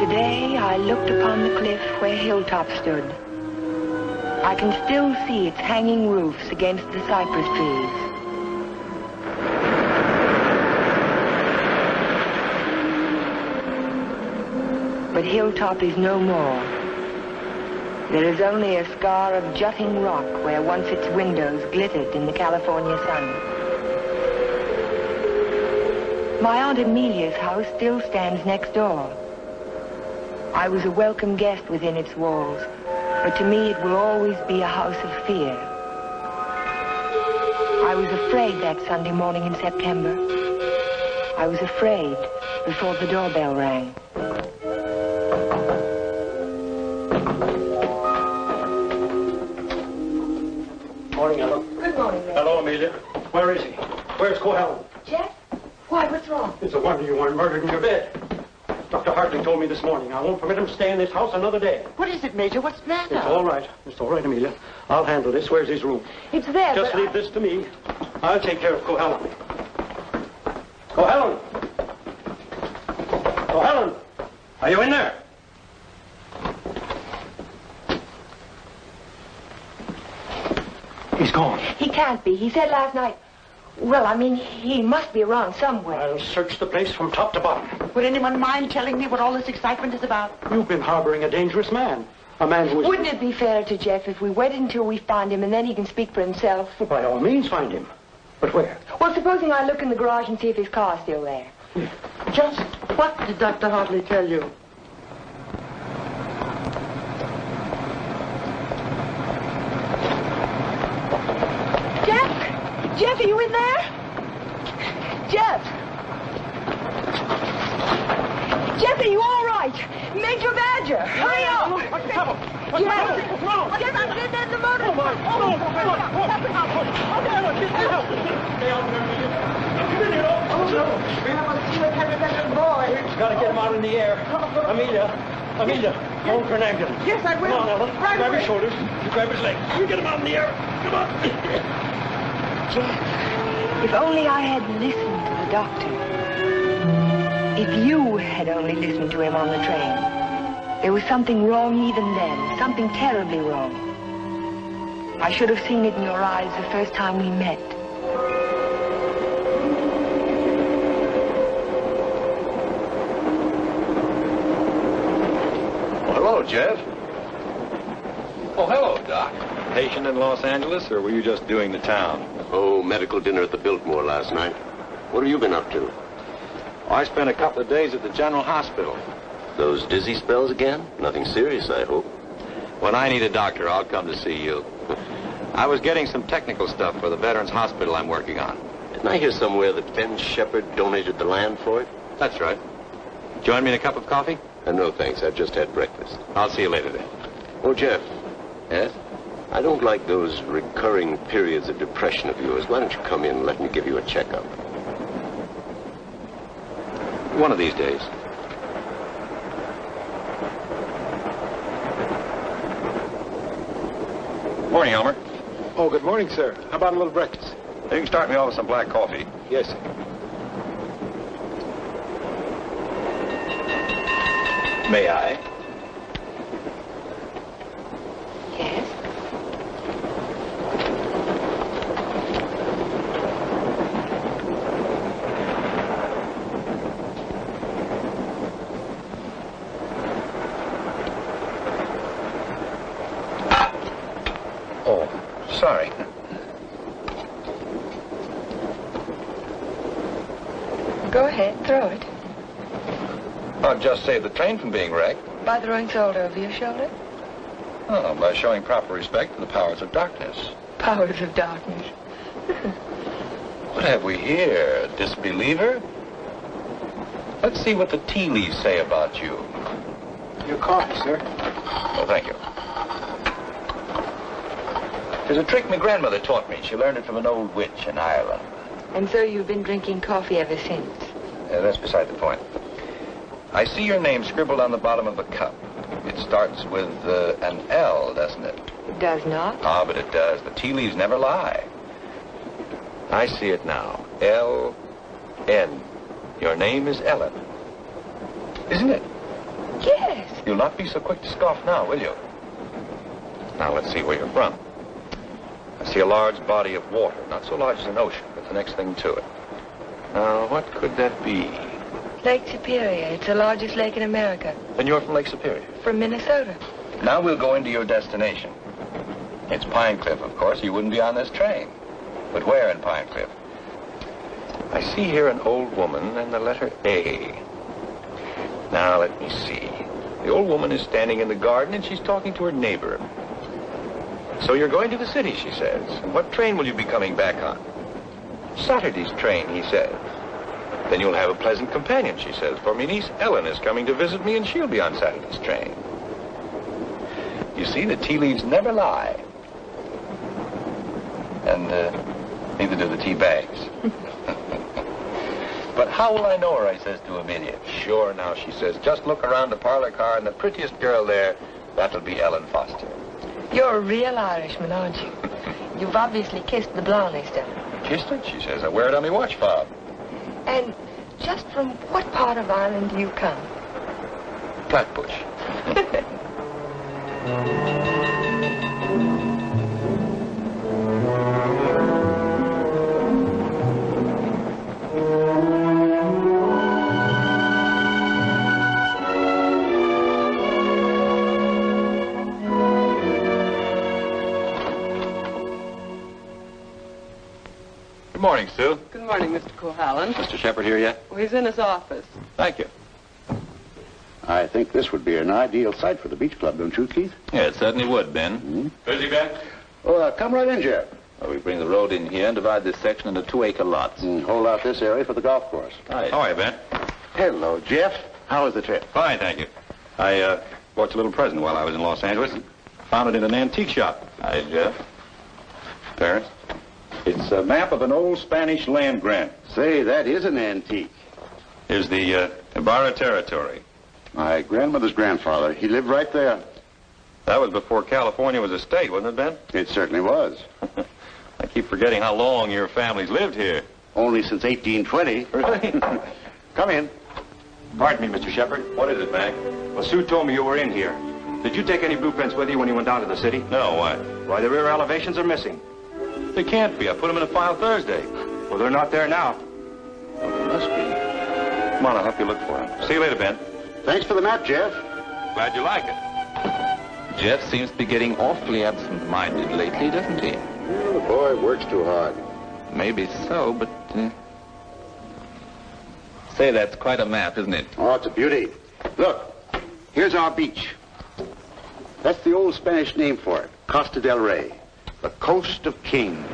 Today I looked upon the cliff where Hilltop stood. I can still see its hanging roofs against the cypress trees. But Hilltop is no more. There is only a scar of jutting rock where once its windows glittered in the California sun. My Aunt Amelia's house still stands next door. I was a welcome guest within its walls, but to me it will always be a house of fear. I was afraid that Sunday morning in September. I was afraid before the doorbell rang. Morning, Ellen. Good morning, Ellen. Hello, Amelia. Where is he? Where's Cohalan? Jeff? Why, what's wrong? It's a wonder you weren't murdered in your bed. Dr. Hartley told me this morning I won't permit him to stay in this house another day. What is it, Major? What's the matter? It's all right. It's all right, Amelia. I'll handle this. Where's his room? It's there, Just leave this to me. I'll take care of Cohalan. Cohalan! Cohalan! Are you in there? He's gone. He can't be. He said last night... Well, I mean, he must be around somewhere. I'll search the place from top to bottom. Would anyone mind telling me what all this excitement is about? You've been harboring a dangerous man. A man who is... Wouldn't it be fair to Jeff if we waited until we find him and then he can speak for himself? Well, by all means, find him. But where? Well, supposing I look in the garage and see if his car's still there. Just what did Dr. Hartley tell you? Jeff, are you in there? Jeff! Jeff, are you all right? Major Badger, hurry up! What's the trouble? Jeff! What's wrong? Jeff, I'm in the motor. Come on. Stay out there, We haven't seen a Penny boy. We've got to get him out in the air. Amelia, phone for an ambulance. Yes, I will. Come on, Ellen. Right grab away. his shoulders. You grab his legs. You get him out in the air. Come on. Jeff, if only I had listened to the doctor. If you had only listened to him on the train. There was something wrong even then, something terribly wrong. I should have seen it in your eyes the first time we met. Well, hello, Jeff. Oh, hello, Doc. Patient in Los Angeles, or were you just doing the town? Oh, medical dinner at the Biltmore last night. What have you been up to? I spent a couple of days at the General Hospital. Those dizzy spells again? Nothing serious, I hope. When I need a doctor, I'll come to see you. I was getting some technical stuff for the Veterans Hospital I'm working on. Didn't I hear somewhere that Ben Sheppard donated the land for it? That's right. Join me in a cup of coffee? No, thanks. I've just had breakfast. I'll see you later then. Oh, Jeff, Yes? I don't like those recurring periods of depression of yours. Why don't you come in and let me give you a checkup? One of these days. Morning, Elmer. Oh, good morning, sir. How about a little breakfast? You can start me off with some black coffee. Yes, sir. May I? Yes? Oh, sorry. Go ahead, throw it. I'll just save the train from being wrecked. By throwing salt over your shoulder? Oh, by showing proper respect for the powers of darkness. Powers of darkness. What have we here? A disbeliever? Let's see what the tea leaves say about you. Your coffee, sir. Oh, thank you. There's a trick my grandmother taught me. She learned it from an old witch in Ireland. And so you've been drinking coffee ever since? That's beside the point. I see your name scribbled on the bottom of the cup. It starts with an L, doesn't it? It does not. Ah, but it does. The tea leaves never lie. I see it now. L-N. Your name is Ellen. Isn't it? Yes. You'll not be so quick to scoff now, will you? Now, let's see where you're from. I see a large body of water, not so large as an ocean, but the next thing to it. Now, what could that be? Lake Superior. It's the largest lake in America. Then you're from Lake Superior? From Minnesota. Now we'll go into your destination. It's Pine Cliff, of course. You wouldn't be on this train. But where in Pine Cliff? I see here an old woman and the letter A. Now, let me see. The old woman is standing in the garden and she's talking to her neighbor. So you're going to the city, she says. And what train will you be coming back on? Saturday's train, he says. Then you'll have a pleasant companion, she says, for my niece Ellen is coming to visit me and she'll be on Saturday's train. You see, the tea leaves never lie. And neither do the tea bags. But how will I know her, I says to Amelia. Sure, now, she says, just look around the parlor car and the prettiest girl there, that'll be Ellen Foster. You're a real Irishman, aren't you? You've obviously kissed the blonde stuff. Kissed it, she says. I wear it on my watch fob. And just from what part of Ireland do you come? Flatbush. Good morning, Sue. Good morning, Mr. Cohalan. Mr. Sheppard here yet? Well, he's in his office. Thank you. I think this would be an ideal site for the beach club, don't you, Keith? Yeah, it certainly would, Ben. Mm-hmm. Busy, Ben? Oh, come right in, Jeff. Well, we bring the road in here and divide this section into 2-acre lots. Hold out this area for the golf course. Hi. How are you, Ben? Hello, Jeff. How was the trip? Fine, thank you. I bought you a little present while I was in Los Angeles. Found it in an antique shop. Hi, Jeff. Parents? It's a map of an old Spanish land grant. Say, that is an antique. Here's the Ibarra territory. My grandmother's grandfather, he lived right there. That was before California was a state, wasn't it, Ben? It certainly was. I keep forgetting how long your family's lived here. Only since 1820. Really? Come in. Pardon me, Mr. Sheppard. What is it, Mac? Well, Sue told me you were in here. Did you take any blueprints with you when you went down to the city? No, why? Why, the rear elevations are missing. They can't be. I put them in a file Thursday. Well, they're not there now. Well, there must be. Come on, I'll help you look for them. See you later, Ben. Thanks for the map, Jeff. Glad you like it. Jeff seems to be getting awfully absent-minded lately, doesn't he? Well, the boy works too hard. Maybe so, but... Say, that's quite a map, isn't it? Oh, it's a beauty. Look, here's our beach. That's the old Spanish name for it, Costa del Rey, the Coast of Kings.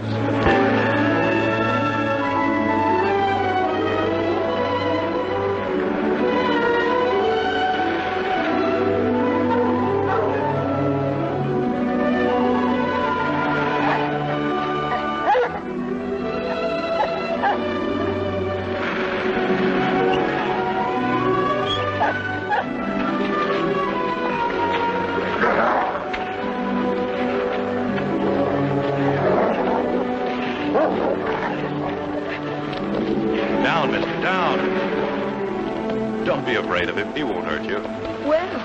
Down, mister, down. Don't be afraid of him. He won't hurt you. Well,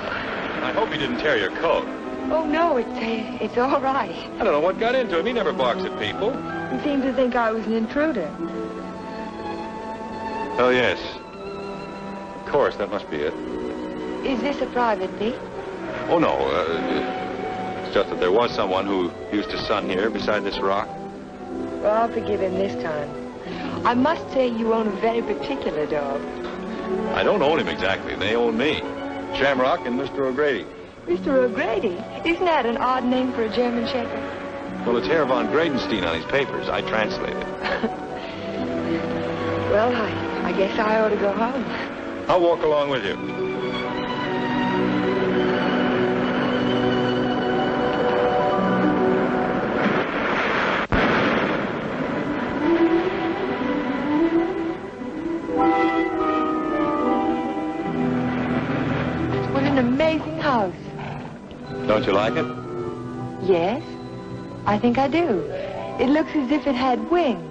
I hope he didn't tear your coat. oh no, it's all right. I don't know what got into him. He never barks at people. He seemed to think I was an intruder. Oh, yes. Of course, that must be it. Is this a private beach? Oh, no. It's just that there was someone who used to sun here beside this rock. Well, I'll forgive him this time. I must say you own a very particular dog. I don't own him exactly. They own me. Shamrock and Mr. O'Grady. Mr. O'Grady? Isn't that an odd name for a German Shepherd? Well, it's Herr von Gradenstein on his papers. I translated. Well, I guess I ought to go home. I'll walk along with you. What an amazing house. Don't you like it? Yes, I think I do. It looks as if it had wings.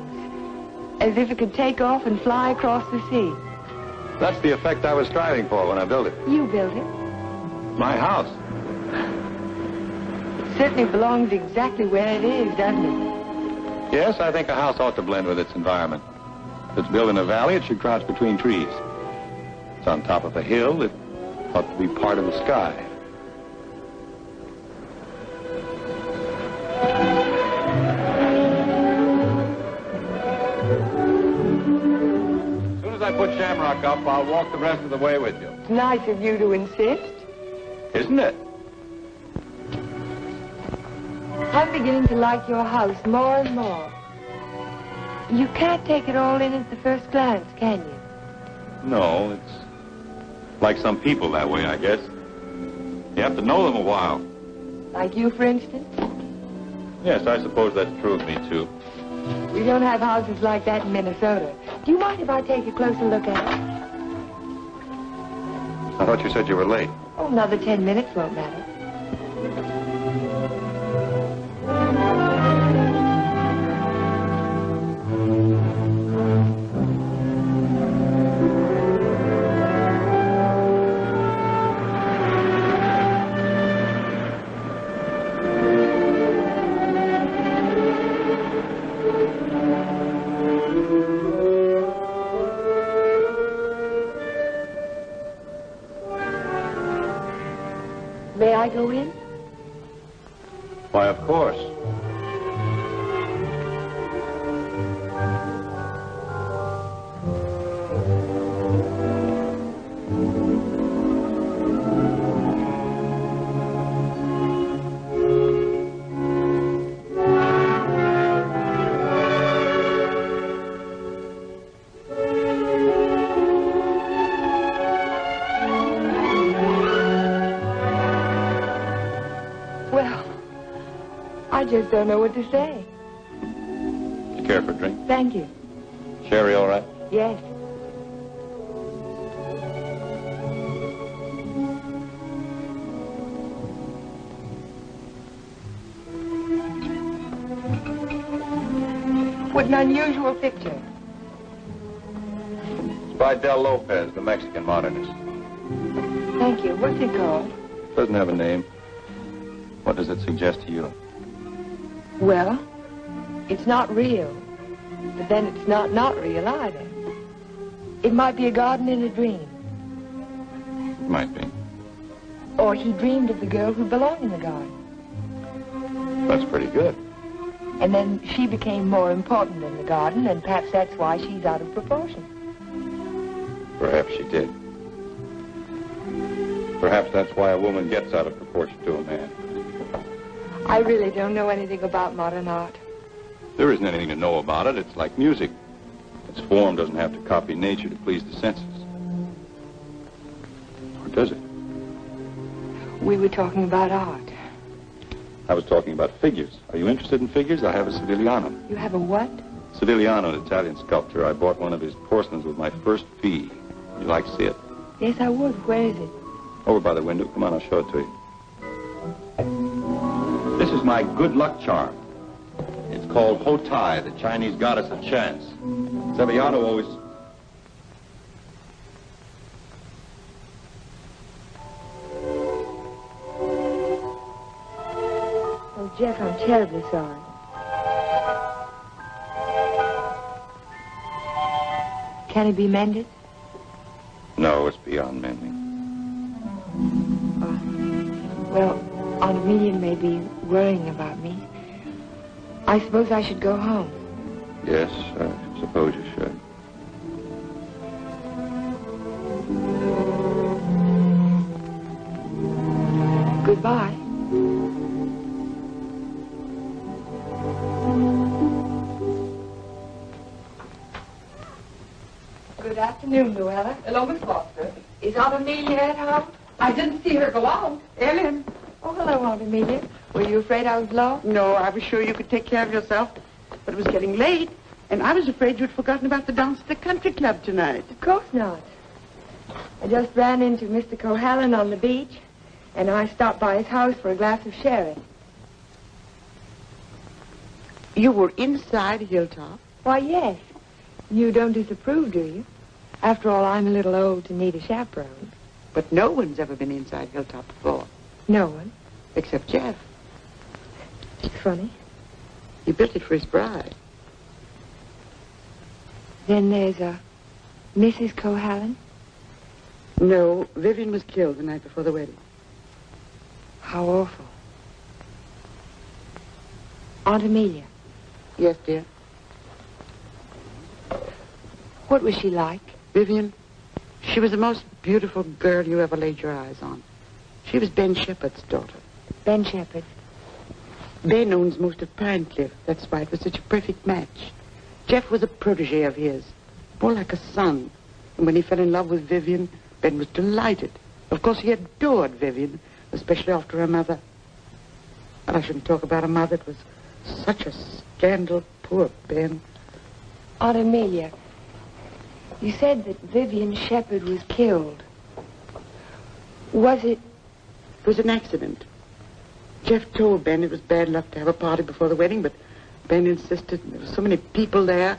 As if it could take off and fly across the sea. That's the effect I was striving for when I built it. You built it? My house. It certainly belongs exactly where it is, doesn't it? Yes, I think a house ought to blend with its environment. If it's built in a valley, it should crouch between trees. If it's on top of a hill, it ought to be part of the sky. As soon as I put Shamrock up, I'll walk the rest of the way with you. It's nice of you to insist. Isn't it? I'm beginning to like your house more and more. You can't take it all in at the first glance, can you? No, it's like some people that way, I guess. You have to know them a while. Like you, for instance? Yes, I suppose that's true of me, too. We don't have houses like that in Minnesota. Do you mind if I take a closer look at it? I thought you said you were late. Oh, another 10 minutes won't matter. May I go in? Why, of course. I just don't know what to say. You care for a drink? Thank you. Sherry, all right? Yes. What an unusual picture. It's by Del Lopez, the Mexican modernist. Thank you. What's it called? Doesn't have a name. What does it suggest to you? Well, it's not real, but then it's not real either. It might be a garden in a dream. It might be. Or he dreamed of the girl who belonged in the garden. That's pretty good. And then she became more important than the garden, and perhaps that's why she's out of proportion. Perhaps she did. Perhaps that's why a woman gets out of proportion to a man. I really don't know anything about modern art. There isn't anything to know about it. It's like music. Its form doesn't have to copy nature to please the senses. Or does it? We were talking about art. I was talking about figures. Are you interested in figures? I have a Sivigliano. You have a what? Sivigliano, an Italian sculptor. I bought one of his porcelains with my first fee. Would you like to see it? Yes, I would. Where is it? Over by the window. Come on, I'll show it to you. This is my good luck charm. It's called Hotai, the Chinese goddess of chance. Sivigliano always... Oh, Jeff, I'm terribly sorry. Can it be mended? No, it's beyond mending. Well, Aunt Amelia may be worrying about me. I suppose I should go home. Yes, I suppose you should. Goodbye. Good afternoon, Luella. Hello, Miss Foster. Is Aunt Amelia at home? I didn't see her go out. Ellen. Oh, hello, Aunt Amelia. Were you afraid I was lost? No, I was sure you could take care of yourself. But it was getting late, and I was afraid you'd forgotten about the dance at the country club tonight. Of course not. I just ran into Mr. Cohalan on the beach, and I stopped by his house for a glass of sherry. You were inside Hilltop? Why, yes. You don't disapprove, do you? After all, I'm a little old to need a chaperone. But no one's ever been inside Hilltop before. No one. Except Jeff. It's funny. He built it for his bride. Then there's a Mrs. Cohalan. No, Vivian was killed the night before the wedding. How awful. Aunt Amelia. Yes, dear. What was she like? Vivian, she was the most beautiful girl you ever laid your eyes on. She was Ben Sheppard's daughter. Ben Sheppard. Ben owns most of Pine Cliff. That's why it was such a perfect match. Jeff was a protege of his, more like a son. And when he fell in love with Vivian, Ben was delighted. Of course, he adored Vivian, especially after her mother. But I shouldn't talk about a mother. It was such a scandal. Poor Ben. Aunt Amelia, you said that Vivian Sheppard was killed. Was it? It was an accident. Jeff told Ben it was bad luck to have a party before the wedding, but Ben insisted. There were so many people there.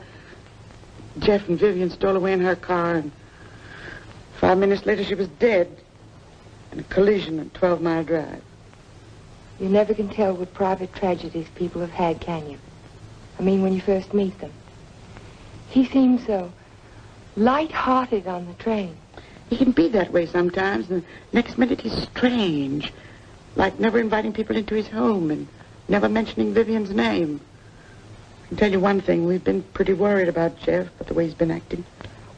Jeff and Vivian stole away in her car, and 5 minutes later she was dead in a collision on 12 Mile Drive. You never can tell what private tragedies people have had, can you? I mean, when you first meet them. He seemed so light-hearted on the train. He can be that way sometimes, and the next minute he's strange, like never inviting people into his home and never mentioning Vivian's name. I can tell you one thing, we've been pretty worried about Jeff, but the way he's been acting.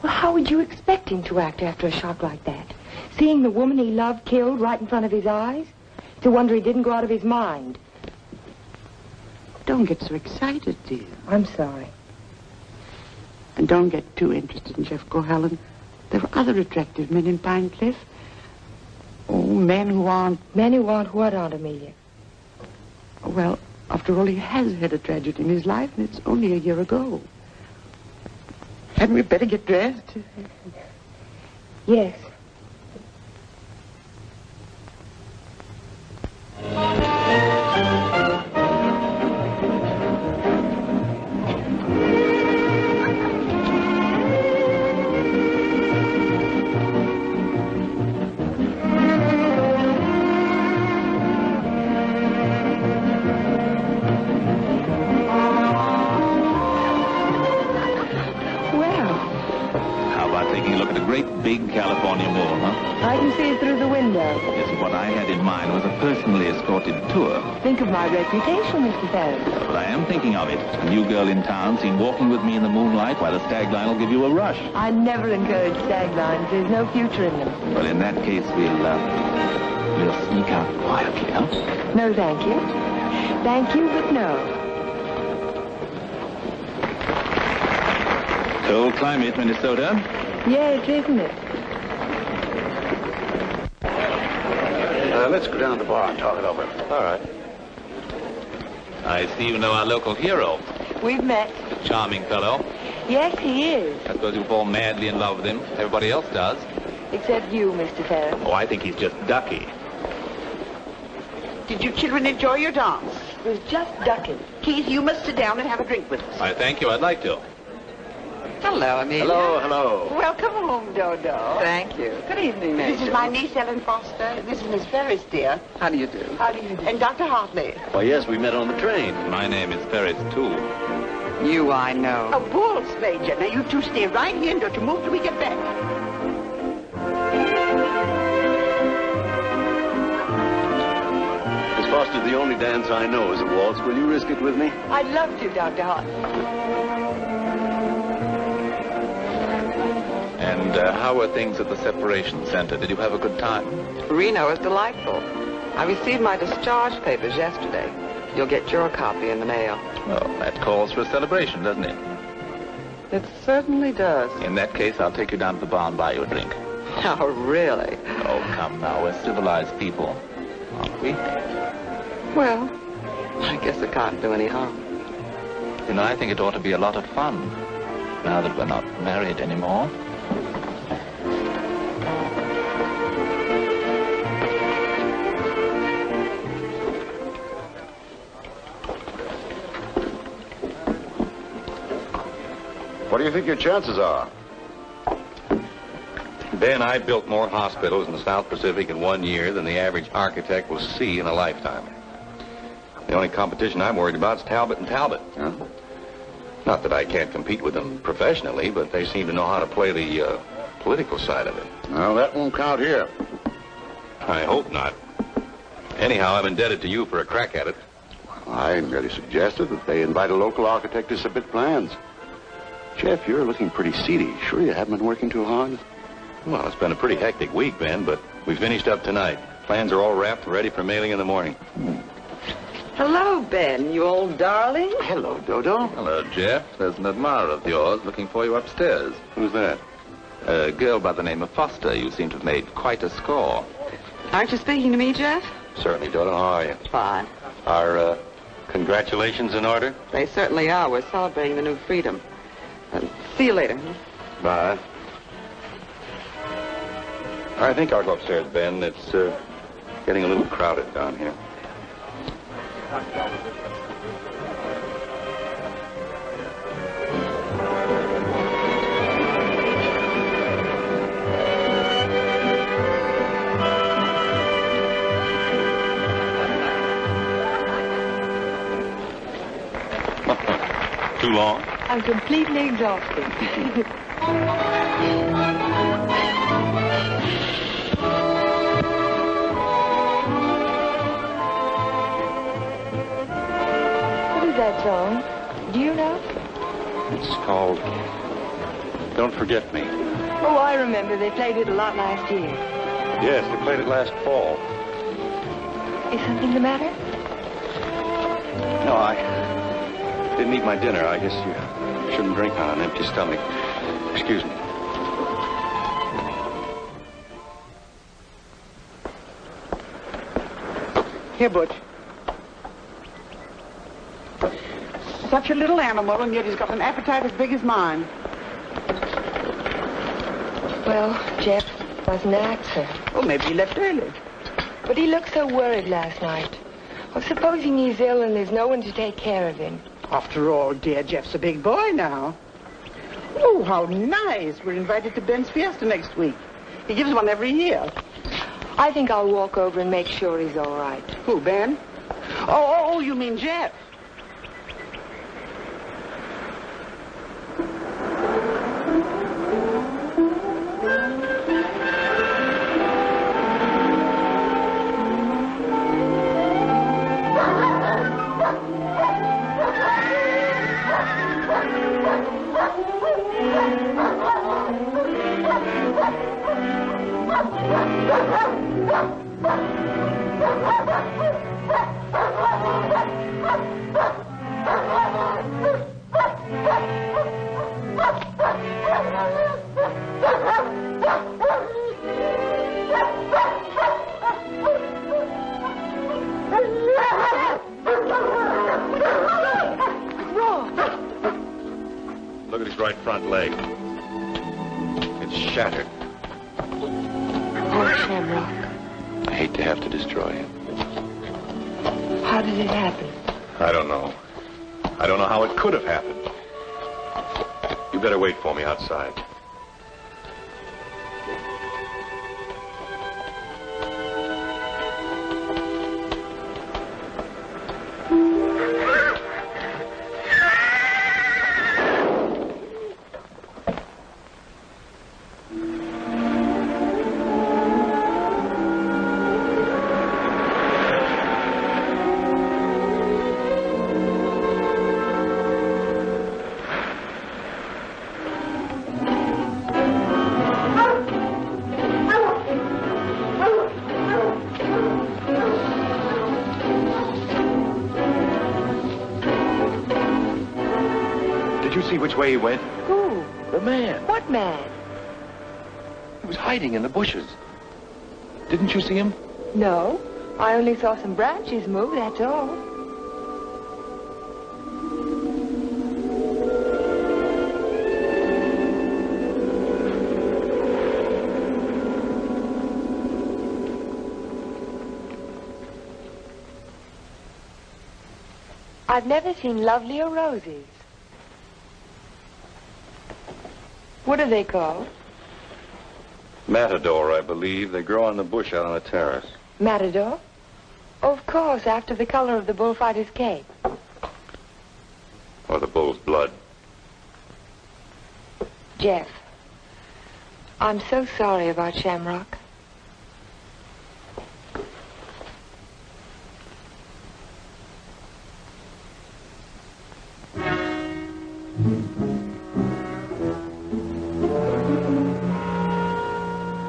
Well, how would you expect him to act after a shock like that? Seeing the woman he loved killed right in front of his eyes? It's a wonder he didn't go out of his mind. Don't get so excited, dear. I'm sorry. And don't get too interested in Jeff Cohalan. There are other attractive men in Pine Cliff. Oh, men who aren't... Men who aren't what, Aunt Amelia? Well, after all, he has had a tragedy in his life, and it's only a year ago. Hadn't we better get dressed? Yes. Big California mall, huh? I can see it through the window. Yes, what I had in mind was a personally escorted tour. Think of my reputation, Mr. Ferris. But I am thinking of it. A new girl in town seen walking with me in the moonlight while the stag line will give you a rush. I never encourage stag lines. There's no future in them. Well, in that case, we'll sneak out quietly, huh? No, thank you. Thank you, but no. Cold climate, Minnesota. Yes, isn't it? Let's go down to the bar and talk it over. All right. I see you know our local hero. We've met. Charming fellow. Yes, he is. I suppose you fall madly in love with him. Everybody else does. Except you, Mr. Ferris. Oh, I think he's just ducky. Did you children enjoy your dance? It was just ducking. Keith, you must sit down and have a drink with us. I thank you. I'd like to. Hello, Amelia. Hello, hello. Welcome home, Dodo. Thank you. Good evening, Major. This is my niece, Ellen Foster. This is Miss Ferris, dear. How do you do? How do you do? And Dr. Hartley. Why, yes, we met on the train. My name is Ferris, too. You, I know. A waltz, Major. Now, you two stay right here and don't you move till we get back. Miss Foster, the only dance I know is a waltz. Will you risk it with me? I'd love to, Dr. Hartley. And how were things at the separation center? Did you have a good time? Reno is delightful. I received my discharge papers yesterday. You'll get your copy in the mail. Well, that calls for a celebration, doesn't it? It certainly does. In that case, I'll take you down to the bar and buy you a drink. Oh, really? Oh, come now. We're civilized people, aren't we? Well, I guess it can't do any harm. You know, I think it ought to be a lot of fun, now that we're not married anymore. What do you think your chances are? Ben, I built more hospitals in the South Pacific in 1 year than the average architect will see in a lifetime. The only competition I'm worried about is Talbot and Talbot. Huh? Not that I can't compete with them professionally, but they seem to know how to play the political side of it. Well, that won't count here. I hope not. Anyhow, I'm indebted to you for a crack at it. I merely suggested that they invite a local architect to submit plans. Jeff, you're looking pretty seedy. Sure you haven't been working too hard? Well, it's been a pretty hectic week, Ben, but we finished up tonight. Plans are all wrapped and ready for mailing in the morning. Hello, Ben, you old darling. Hello, Dodo. Hello, Jeff. There's an admirer of yours looking for you upstairs. Who's that? A girl by the name of Foster. You seem to have made quite a score. Aren't you speaking to me, Jeff? Certainly, Dodo. How are you? Fine. Are, congratulations in order? They certainly are. We're celebrating the new freedom. See you later. Bye. I think I'll go upstairs, Ben. It's, getting a little crowded down here. Too long? I'm completely exhausted. What is that song? Do you know? It's called Don't Forget Me. Oh, I remember. They played it a lot last year. Yes, they played it last fall. Is something the matter? No, I didn't eat my dinner. I guess you shouldn't drink on an empty stomach. Excuse me. Here, Butch. Such a little animal, and yet he's got an appetite as big as mine. Well, Jeff wasn't out, sir. Well, maybe he left early. But he looked so worried last night. Well, supposing he's ill and there's no one to take care of him. After all, dear, Jeff's a big boy now. Oh, how nice. We're invited to Ben's fiesta next week. He gives one every year. I think I'll walk over and make sure he's all right. Who, Ben? Oh, you mean Jeff? Look at his right front leg. It's shattered. Poor Shamrock. I hate to have to destroy him. How did it happen? I don't know. I don't know how it could have happened. You better wait for me outside. Which way he went? Who? The man. What man? He was hiding in the bushes. Didn't you see him? No. I only saw some branches move, that's all. I've never seen lovelier roses. What are they called? Matador, I believe. They grow on the bush out on the terrace. Matador? Of course, after the color of the bullfighter's cape. Or the bull's blood. Jeff, I'm so sorry about Shamrock.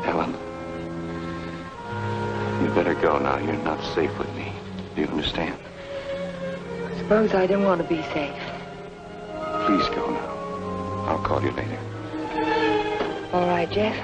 Ellen, you better go now. You're not safe with me. Do you understand? I suppose I don't want to be safe. Please go now. I'll call you later. All right, Jeff.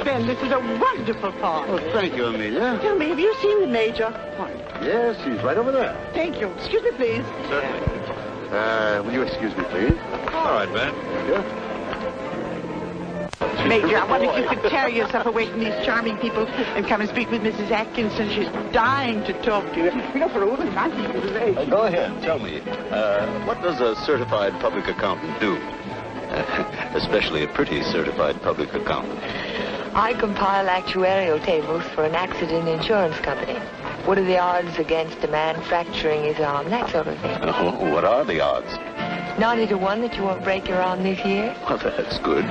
Ben, this is a wonderful park. Oh, thank you, Amelia. Tell me, have you seen the Major? Yes, he's right over there. Thank you. Excuse me, please. Certainly. Will you excuse me, please? All right, Ben. Yeah. Major, I wonder if you could tear yourself away from these charming people and come and speak with Mrs. Atkinson. She's dying to talk to you. You know, for a woman my people's age. Go ahead. Tell me, what does a certified public accountant do? Especially a pretty certified public accountant. I compile actuarial tables for an accident insurance company. What are the odds against a man fracturing his arm? That sort of thing. Oh, what are the odds? 90 to 1 that you won't break your arm this year. Well, that's good.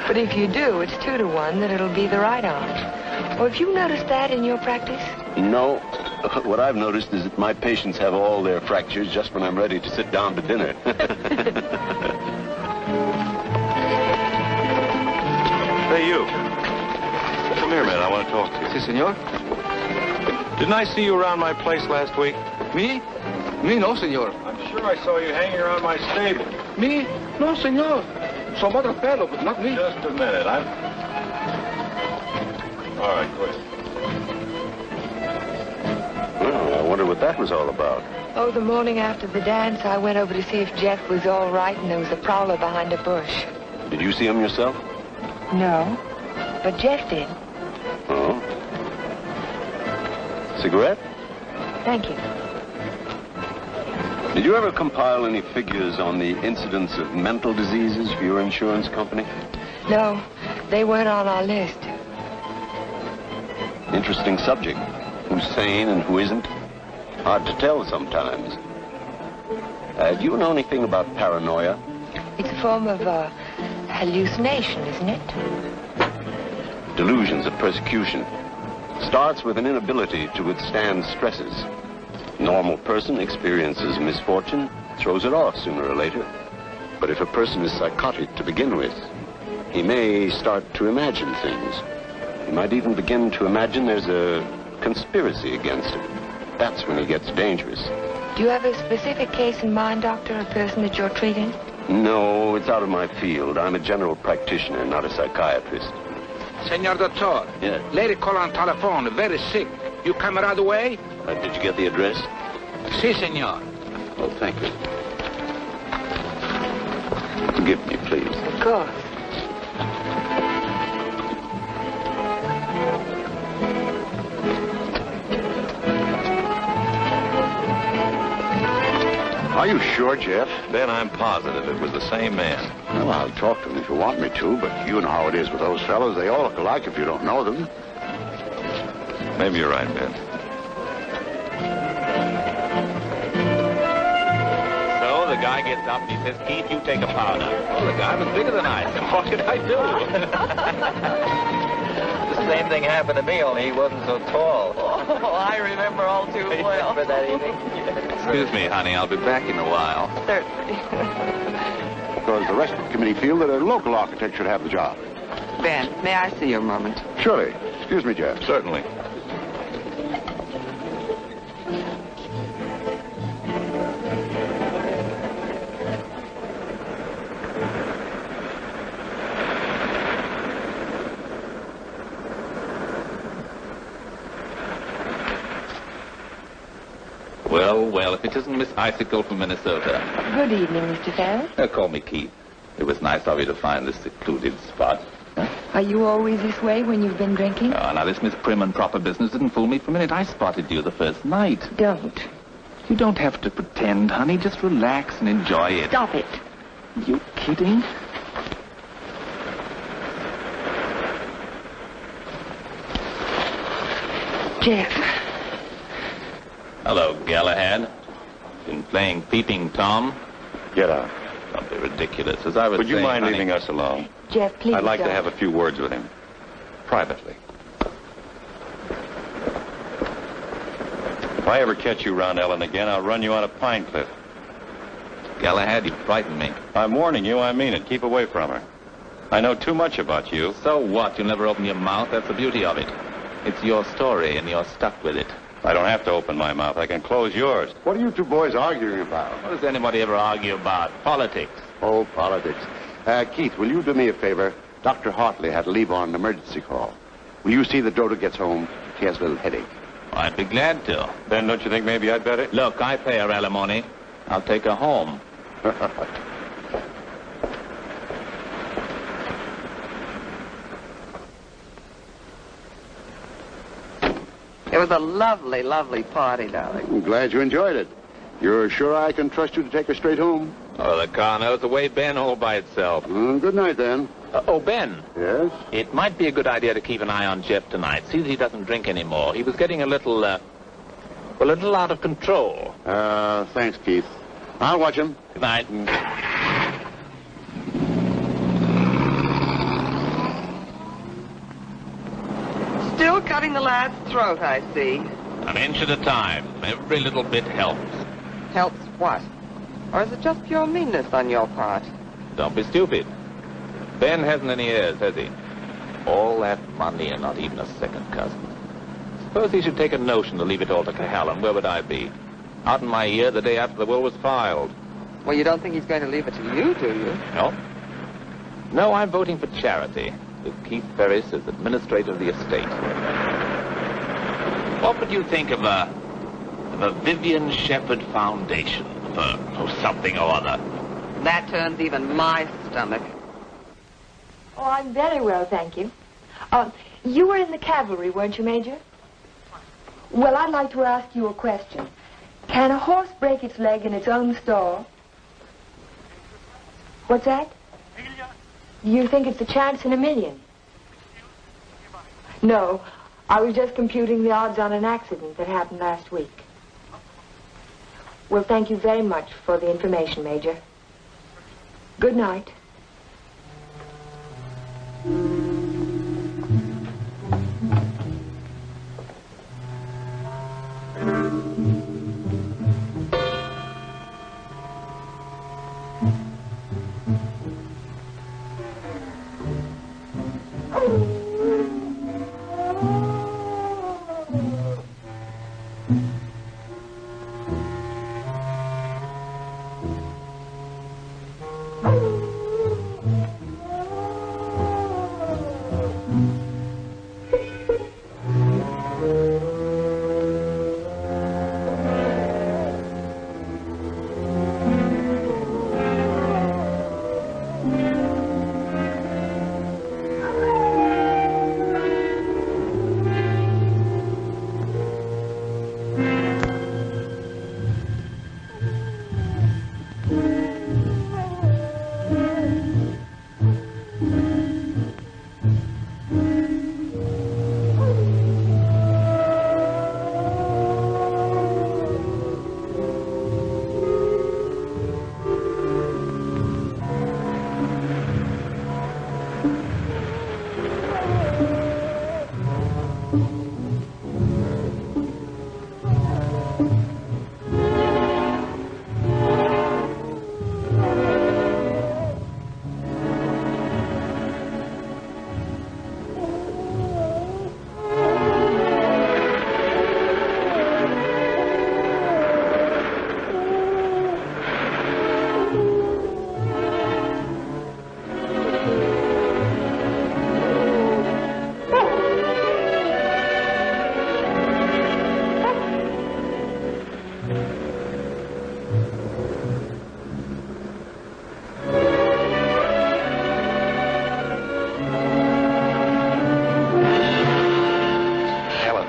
But if you do, it's 2 to 1 that it'll be the right arm. Well, have you noticed that in your practice? No. What I've noticed is that my patients have all their fractures just when I'm ready to sit down to dinner. Hey, you. Come here a minute. I want to talk to you. Si, senor. Didn't I see you around my place last week? Me? Me, no, senor. I'm sure I saw you hanging around my stable. Me? No, senor. Some other fellow, but not me. Just a minute. All right, go ahead. Well, I wonder what that was all about. Oh, the morning after the dance, I went over to see if Jeff was all right, and there was a prowler behind a bush. Did you see him yourself? No, but Jeff did. Oh. Cigarette? Thank you. Did you ever compile any figures on the incidence of mental diseases for your insurance company? No, they weren't on our list. Interesting subject. Who's sane and who isn't? Hard to tell sometimes. Do you know anything about paranoia? It's a form of hallucination, isn't it? Delusions of persecution. Starts with an inability to withstand stresses. Normal person experiences misfortune, throws it off sooner or later. But if a person is psychotic to begin with, he may start to imagine things. He might even begin to imagine there's a conspiracy against him. That's when he gets dangerous. Do you have a specific case in mind, Doctor, a person that you're treating? No, it's out of my field. I'm a general practitioner, not a psychiatrist. Senor Doctor. Yes. Lady call on telephone, very sick. You come right away? Did you get the address? Si, senor. Oh, thank you. Forgive me, please. Of course. Are you sure, Jeff? Ben, I'm positive it was the same man. Well, I'll talk to them if you want me to, but you know how it is with those fellows. They all look alike if you don't know them. Maybe you're right, Ben. So the guy gets up and he says, Keith, you take a powder. Oh, the guy was bigger than I. What could I do? The same thing happened to me, only he wasn't so tall. Oh, I remember all too well. For that evening. Excuse me, honey. I'll be back in a while. Certainly. Because the rest of the committee feel that a local architect should have the job. Ben, may I see you a moment? Surely. Excuse me, Jeff. Certainly. Well, if it isn't Miss Icicle from Minnesota. Good evening, Mr. Farrell. Call me Keith. It was nice of you to find this secluded spot. Huh? Are you always this way when you've been drinking? Oh, now, this Miss Prim and Proper business didn't fool me for a minute. I spotted you the first night. Don't. You don't have to pretend, honey. Just relax and enjoy it. Stop it. You kidding? Jeff. Hello, Galahad. Been playing Peeping Tom? Get out. Don't be ridiculous. As I was Would you saying, mind honey, leaving us alone? Jeff, please I'd like don't. to have a few words with him. Privately. If I ever catch you around Ellen again, I'll run you out of Pine Cliff. Galahad, you frightened me. I'm warning you, I mean it. Keep away from her. I know too much about you. So what? You'll never open your mouth. That's the beauty of it. It's your story, and you're stuck with it. I don't have to open my mouth. I can close yours. What are you two boys arguing about? What does anybody ever argue about? Politics. Oh, politics. Keith, will you do me a favor? Dr. Hartley had to leave on an emergency call. Will you see that Dodo gets home? She has a little headache. I'd be glad to. Ben, don't you think maybe I'd better? Look, I pay her alimony. I'll take her home. It was a lovely, lovely party, darling. I'm glad you enjoyed it. You're sure I can trust you to take her straight home? Oh, the car knows the way, Ben, all by itself. Good night, then. Oh, Ben. Yes? It might be a good idea to keep an eye on Jeff tonight. See that he doesn't drink anymore. He was getting a little out of control. Thanks, Keith. I'll watch him. Good night. Still cutting the lad's throat, I see. An inch at a time. Every little bit helps. Helps what? Or is it just pure meanness on your part? Don't be stupid. Ben hasn't any heirs, has he? All that money and not even a second cousin. Suppose he should take a notion to leave it all to Cohalan. Where would I be? Out in my ear the day after the will was filed. Well, you don't think he's going to leave it to you, do you? No. No, I'm voting for charity, with Keith Ferris as administrator of the estate. What would you think of a Vivian Sheppard Foundation for something or other? That turns even my stomach. Oh, I'm very well, thank you. You were in the cavalry, weren't you, Major? Well, I'd like to ask you a question. Can a horse break its leg in its own stall? What's that? You think it's a chance in a million? No, I was just computing the odds on an accident that happened last week. Well, thank you very much for the information, Major. Good night. Helen.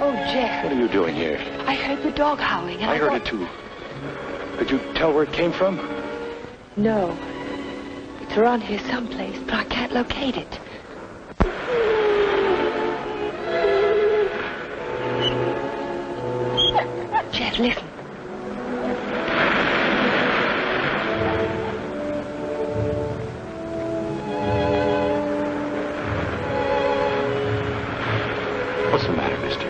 Oh, Jeff. What are you doing here? I heard the dog howling. And I heard it too. Could you tell where it came from? No. It's around here someplace, but I can't locate it. Jeff, listen. What's the matter, mister?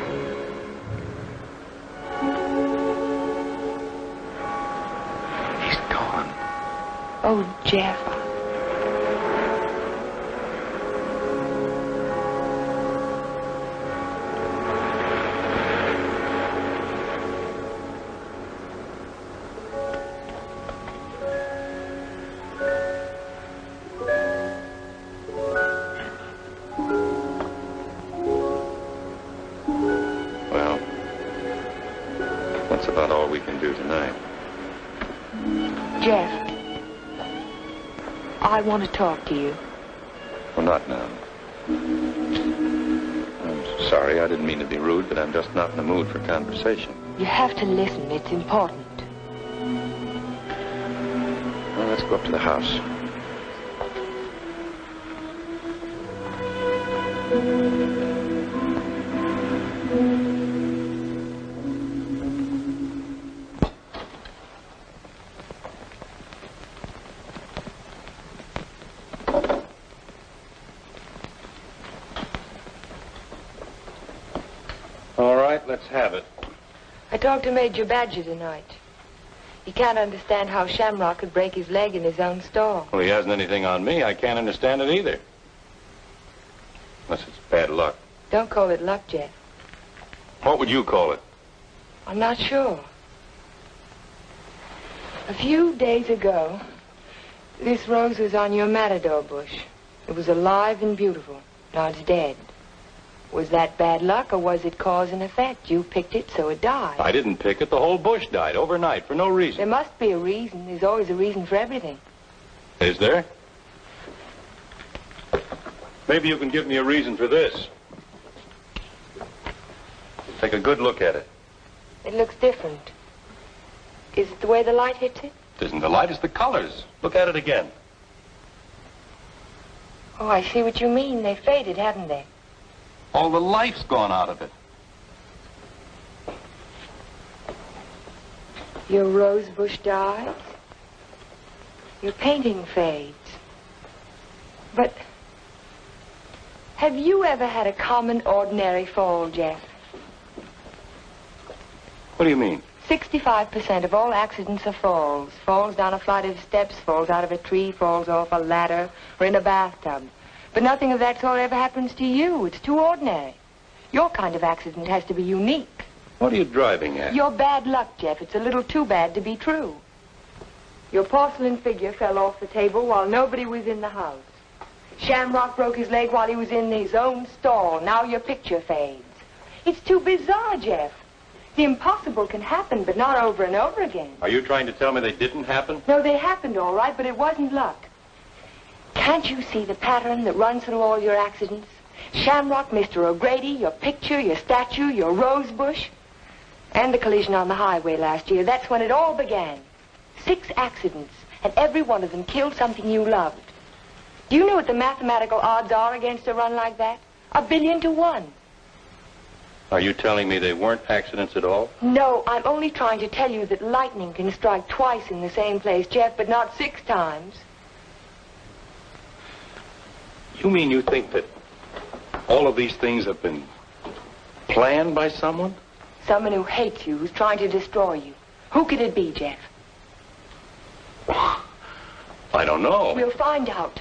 He's gone. Oh, Jeff. Well, that's about all we can do tonight. Jeff. I want to talk to you. Well, not now. I'm sorry, I didn't mean to be rude, but I'm just not in the mood for conversation. You have to listen. It's important. Well, let's go up to the house. All right, let's have it. I talked to Major Badger tonight. He can't understand how Shamrock could break his leg in his own stall. Well, he hasn't anything on me. I can't understand it either. Unless it's bad luck. Don't call it luck, Jeff. What would you call it? I'm not sure. A few days ago, this rose was on your matador bush. It was alive and beautiful. Now it's dead. Was that bad luck, or was it cause and effect? You picked it, so it died. I didn't pick it. The whole bush died overnight for no reason. There must be a reason. There's always a reason for everything. Is there? Maybe you can give me a reason for this. Take a good look at it. It looks different. Is it the way the light hits it? It isn't the light, it's the colors. Look at it again. Oh, I see what you mean. They faded, haven't they? All the life's gone out of it. Your rose bush dies. Your painting fades. But have you ever had a common, ordinary fall, Jeff? What do you mean? 65% of all accidents are falls. Falls down a flight of steps, falls out of a tree, falls off a ladder, or in a bathtub. But nothing of that sort ever happens to you. It's too ordinary. Your kind of accident has to be unique. What are you driving at? Your bad luck, Jeff. It's a little too bad to be true. Your porcelain figure fell off the table while nobody was in the house. Shamrock broke his leg while he was in his own stall. Now your picture fades. It's too bizarre, Jeff. The impossible can happen, but not over and over again. Are you trying to tell me they didn't happen? No, they happened all right, but it wasn't luck. Can't you see the pattern that runs through all your accidents? Shamrock, Mr. O'Grady, your picture, your statue, your rose bush, and the collision on the highway last year. That's when it all began. 6 accidents, and every one of them killed something you loved. Do you know what the mathematical odds are against a run like that? 1 billion to 1. Are you telling me they weren't accidents at all? No, I'm only trying to tell you that lightning can strike twice in the same place, Jeff, but not 6 times. You mean you think that all of these things have been planned by someone? Someone who hates you, who's trying to destroy you. Who could it be, Jeff? I don't know. We'll find out.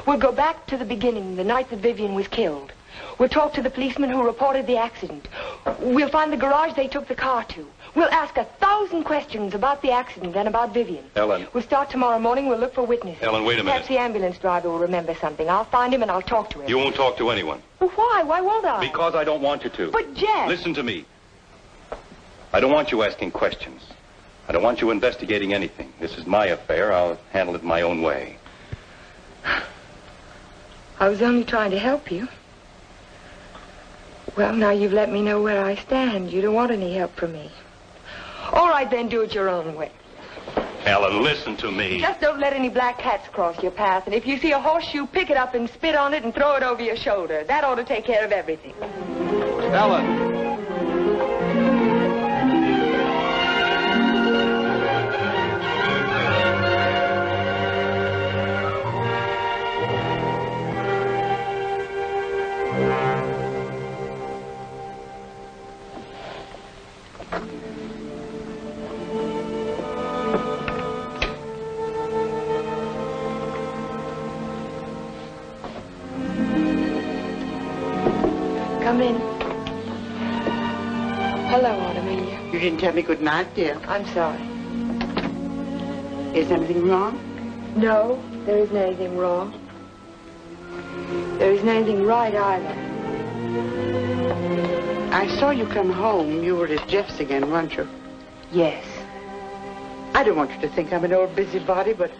We'll go back to the beginning, the night that Vivian was killed. We'll talk to the policeman who reported the accident. We'll find the garage they took the car to. We'll ask 1,000 questions about the accident and about Vivian. Ellen. We'll start tomorrow morning. We'll look for witnesses. Ellen, wait a minute. Perhaps the ambulance driver will remember something. I'll find him and I'll talk to him. You won't talk to anyone. Well, why? Why won't I? Because I don't want you to. But, Jeff... Listen to me. I don't want you asking questions. I don't want you investigating anything. This is my affair. I'll handle it my own way. I was only trying to help you. Well, now you've let me know where I stand. You don't want any help from me. All right, then, do it your own way. Ellen, listen to me. Just don't let any black cats cross your path. And if you see a horseshoe, pick it up and spit on it and throw it over your shoulder. That ought to take care of everything. Ellen. Come in. Hello, Aunt Amelia. You didn't tell me good night, dear. I'm sorry. Is anything wrong? No, there isn't anything wrong. There isn't anything right either. I saw you come home. You were at Jeff's again, weren't you? Yes. I don't want you to think I'm an old busybody, but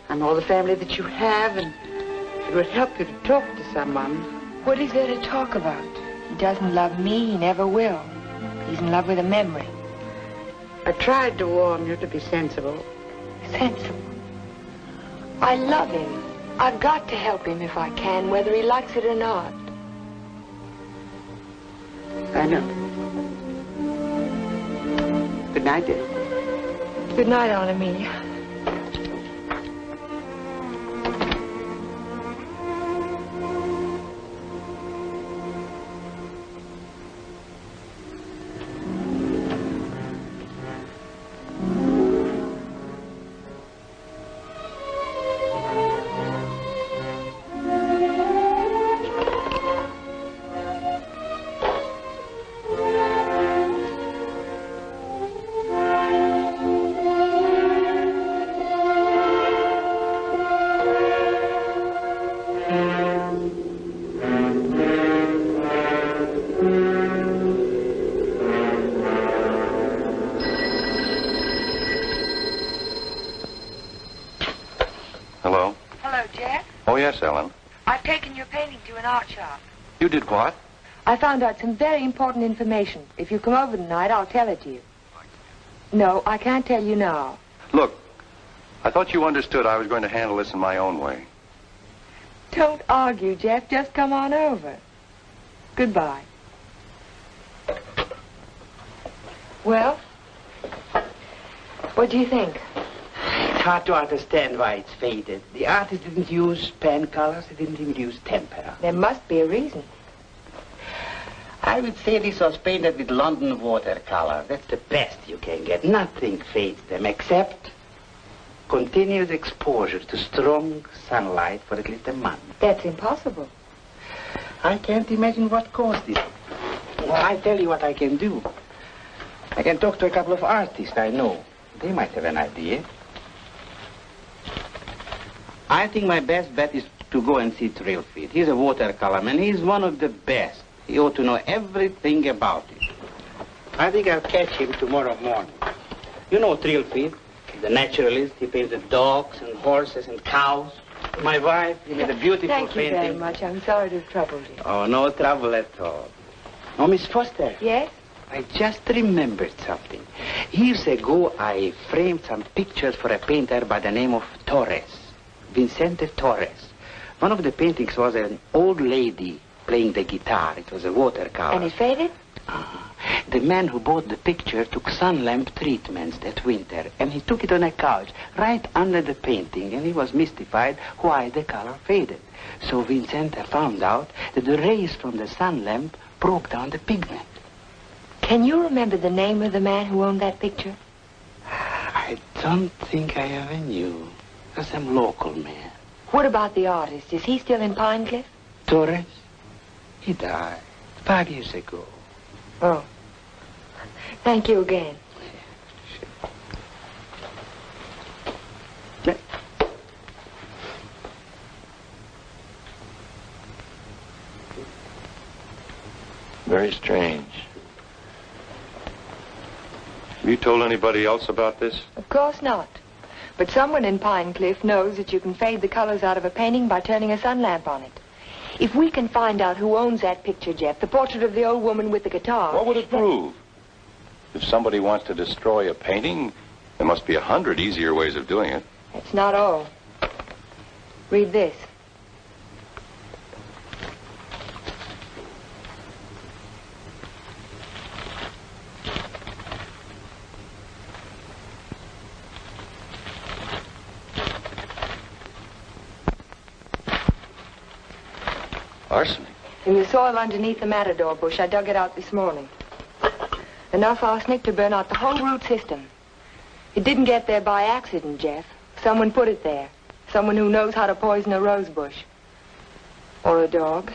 I'm all the family that you have, and it would help you to talk to someone. What is there to talk about? He doesn't love me. He never will. He's in love with a memory. I tried to warn you to be sensible. Sensible. I love him. I've got to help him if I can, whether he likes it or not. I know. Good night, dear. Good night, Aunt Amelia. Yes, Ellen. I've taken your painting to an art shop. You did what? I found out some very important information. If you come over tonight, I'll tell it to you. No, I can't tell you now. Look, I thought you understood I was going to handle this in my own way. Don't argue, Jeff. Just come on over. Goodbye. Well, what do you think? It's hard to understand why it's faded. The artist didn't use pen colors. He didn't even use tempera. There must be a reason. I would say this was painted with London watercolor. That's the best you can get. Nothing fades them except continuous exposure to strong sunlight for at least a month. That's impossible. I can't imagine what caused it. Well, I tell you what I can do. I can talk to a couple of artists I know. They might have an idea. I think my best bet is to go and see Trilfeed. He's a watercolor man. He's one of the best. He ought to know everything about it. I think I'll catch him tomorrow morning. You know Trilfeed, the naturalist. He painted dogs and horses and cows. My wife, he made a beautiful painting. Thank you very much. I'm sorry to have troubled you. Oh, no trouble at all. Oh, Miss Foster. Yes? I just remembered something. Years ago, I framed some pictures for a painter by the name of Torres, Vicente Torres. One of the paintings was an old lady playing the guitar. It was a watercolor. And it faded? The man who bought the picture took sun lamp treatments that winter, and he took it on a couch right under the painting, and he was mystified why the color faded. So Vicente found out that the rays from the sun lamp broke down the pigment. Can you remember the name of the man who owned that picture? I don't think I ever knew. It was some local man. What about the artist? Is he still in Pine Cliff? Torres? He died 5 years ago. Oh. Thank you again. Sure. Very strange. Have you told anybody else about this? Of course not. But someone in Pine Cliff knows that you can fade the colors out of a painting by turning a sun lamp on it. If we can find out who owns that picture, Jeff, the portrait of the old woman with the guitar... What would it prove? If somebody wants to destroy a painting, there must be 100 easier ways of doing it. That's not all. Read this. Arsenic? In the soil underneath the matador bush. I dug it out this morning. Enough arsenic to burn out the whole root system. It didn't get there by accident, Jeff. Someone put it there. Someone who knows how to poison a rose bush. Or a dog.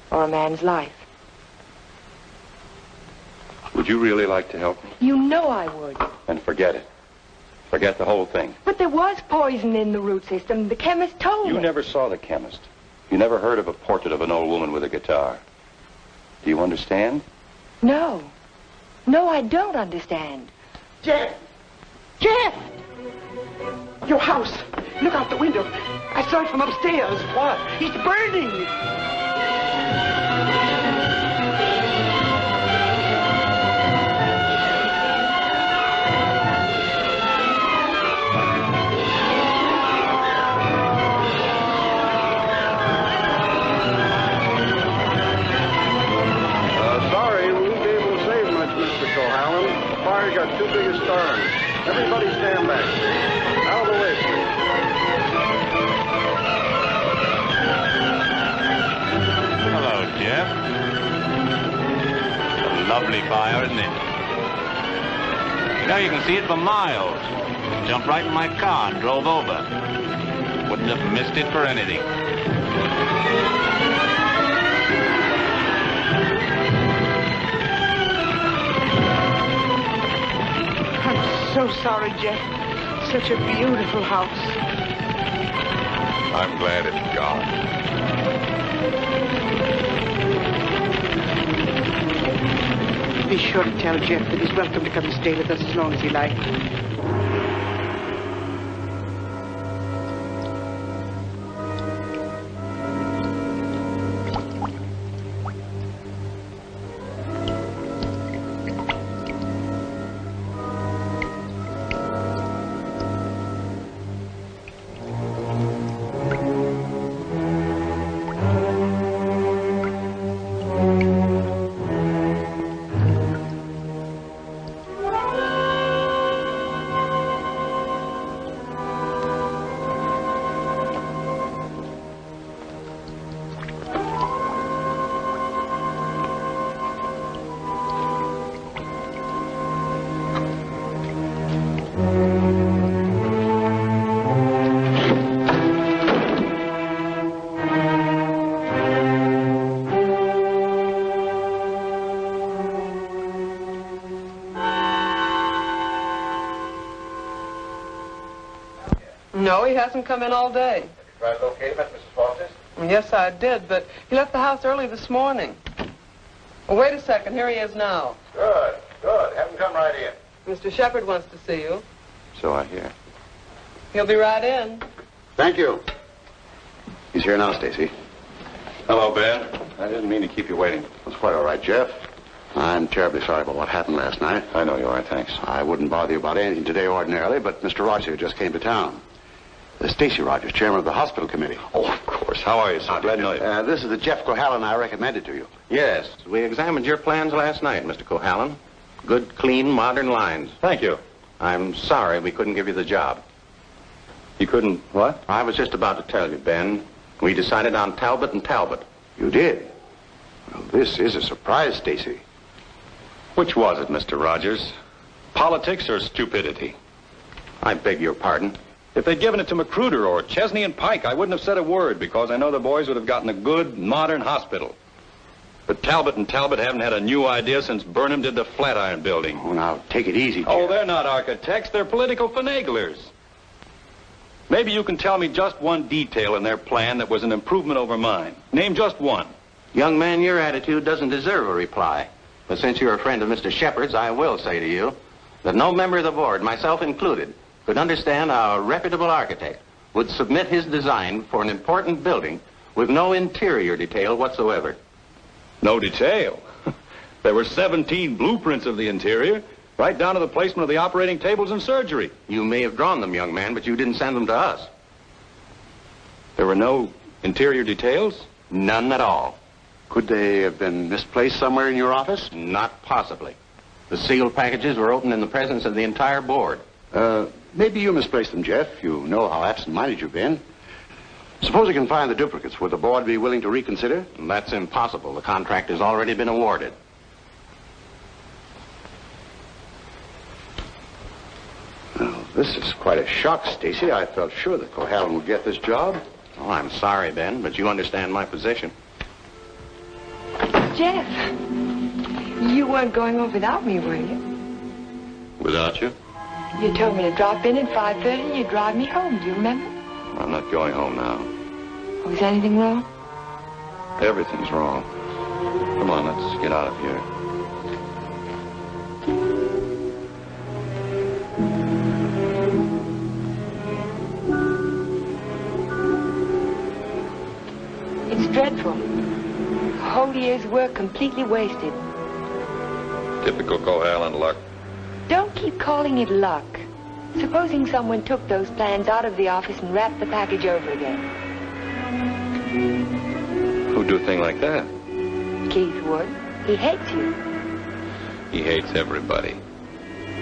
Or a man's life. Would you really like to help me? You know I would. Then forget it. Forget the whole thing. But there was poison in the root system. The chemist told me. You never saw the chemist. You never heard of a portrait of an old woman with a guitar. Do you understand? No. No, I don't understand. Jeff! Jeff! Your house. Look out the window. I saw it from upstairs. What? It's burning. Sorry, we won't be able to save much, Mr. Cohalan. The fire's got too big a start. Everybody stand back. Out of the way, please. Hello, Jeff. A lovely fire, isn't it? You know, you can see it for miles. Jumped right in my car and drove over. Wouldn't have missed it for anything. I'm so sorry, Jeff. Such a beautiful house. I'm glad it's gone. Be sure to tell Jeff that he's welcome to come and stay with us as long as he likes. No, he hasn't come in all day. Have you tried to locate him at Mrs. Foster's? Yes, I did, but he left the house early this morning. Well, wait a second. Here he is now. Good, good. Have him come right in. Mr. Sheppard wants to see you. So I hear. He'll be right in. Thank you. He's here now, Stacy. Hello, Ben. I didn't mean to keep you waiting. That's quite all right, Jeff. I'm terribly sorry about what happened last night. I know you are, thanks. I wouldn't bother you about anything today ordinarily, but Mr. Rogers just came to town. Stacy Rogers, chairman of the hospital committee. Oh, of course. How are you, sir? Glad to know you. This is the Jeff Cohalan I recommended to you. Yes, we examined your plans last night, Mr. Cohalan. Good, clean, modern lines. Thank you. I'm sorry we couldn't give you the job. You couldn't what? I was just about to tell you, Ben. We decided on Talbot and Talbot. You did? Well, this is a surprise, Stacy. Which was it, Mr. Rogers? Politics or stupidity? I beg your pardon. If they'd given it to Magruder or Chesney and Pike, I wouldn't have said a word because I know the boys would have gotten a good, modern hospital. But Talbot and Talbot haven't had a new idea since Burnham did the Flatiron Building. Oh, now, take it easy, Jeff. Oh, they're not architects. They're political finaglers. Maybe you can tell me just one detail in their plan that was an improvement over mine. Name just one. Young man, your attitude doesn't deserve a reply. But since you're a friend of Mr. Sheppard's, I will say to you that no member of the board, myself included, could understand how a reputable architect would submit his design for an important building with no interior detail whatsoever. No detail? There were 17 blueprints of the interior, right down to the placement of the operating tables and surgery. You may have drawn them, young man, but you didn't send them to us. There were no interior details? None at all. Could they have been misplaced somewhere in your office? Not possibly. The sealed packages were opened in the presence of the entire board. Maybe you misplaced them, Jeff. You know how absent-minded you've been. Suppose you can find the duplicates. Would the board be willing to reconsider? That's impossible. The contract has already been awarded. Well, this is quite a shock, Stacy. I felt sure that Cohalan would get this job. Oh, I'm sorry, Ben, but you understand my position. Jeff, you weren't going home without me, were you? Without you? You told me to drop in at 5:30 and you'd drive me home. Do you remember? I'm not going home now. Oh, is anything wrong? Everything's wrong. Come on, let's get out of here. It's dreadful. A whole year's work completely wasted. Typical Cohalan luck. Don't keep calling it luck. Supposing someone took those plans out of the office and wrapped the package over again. Who'd do a thing like that? Keith would. He hates you. He hates everybody.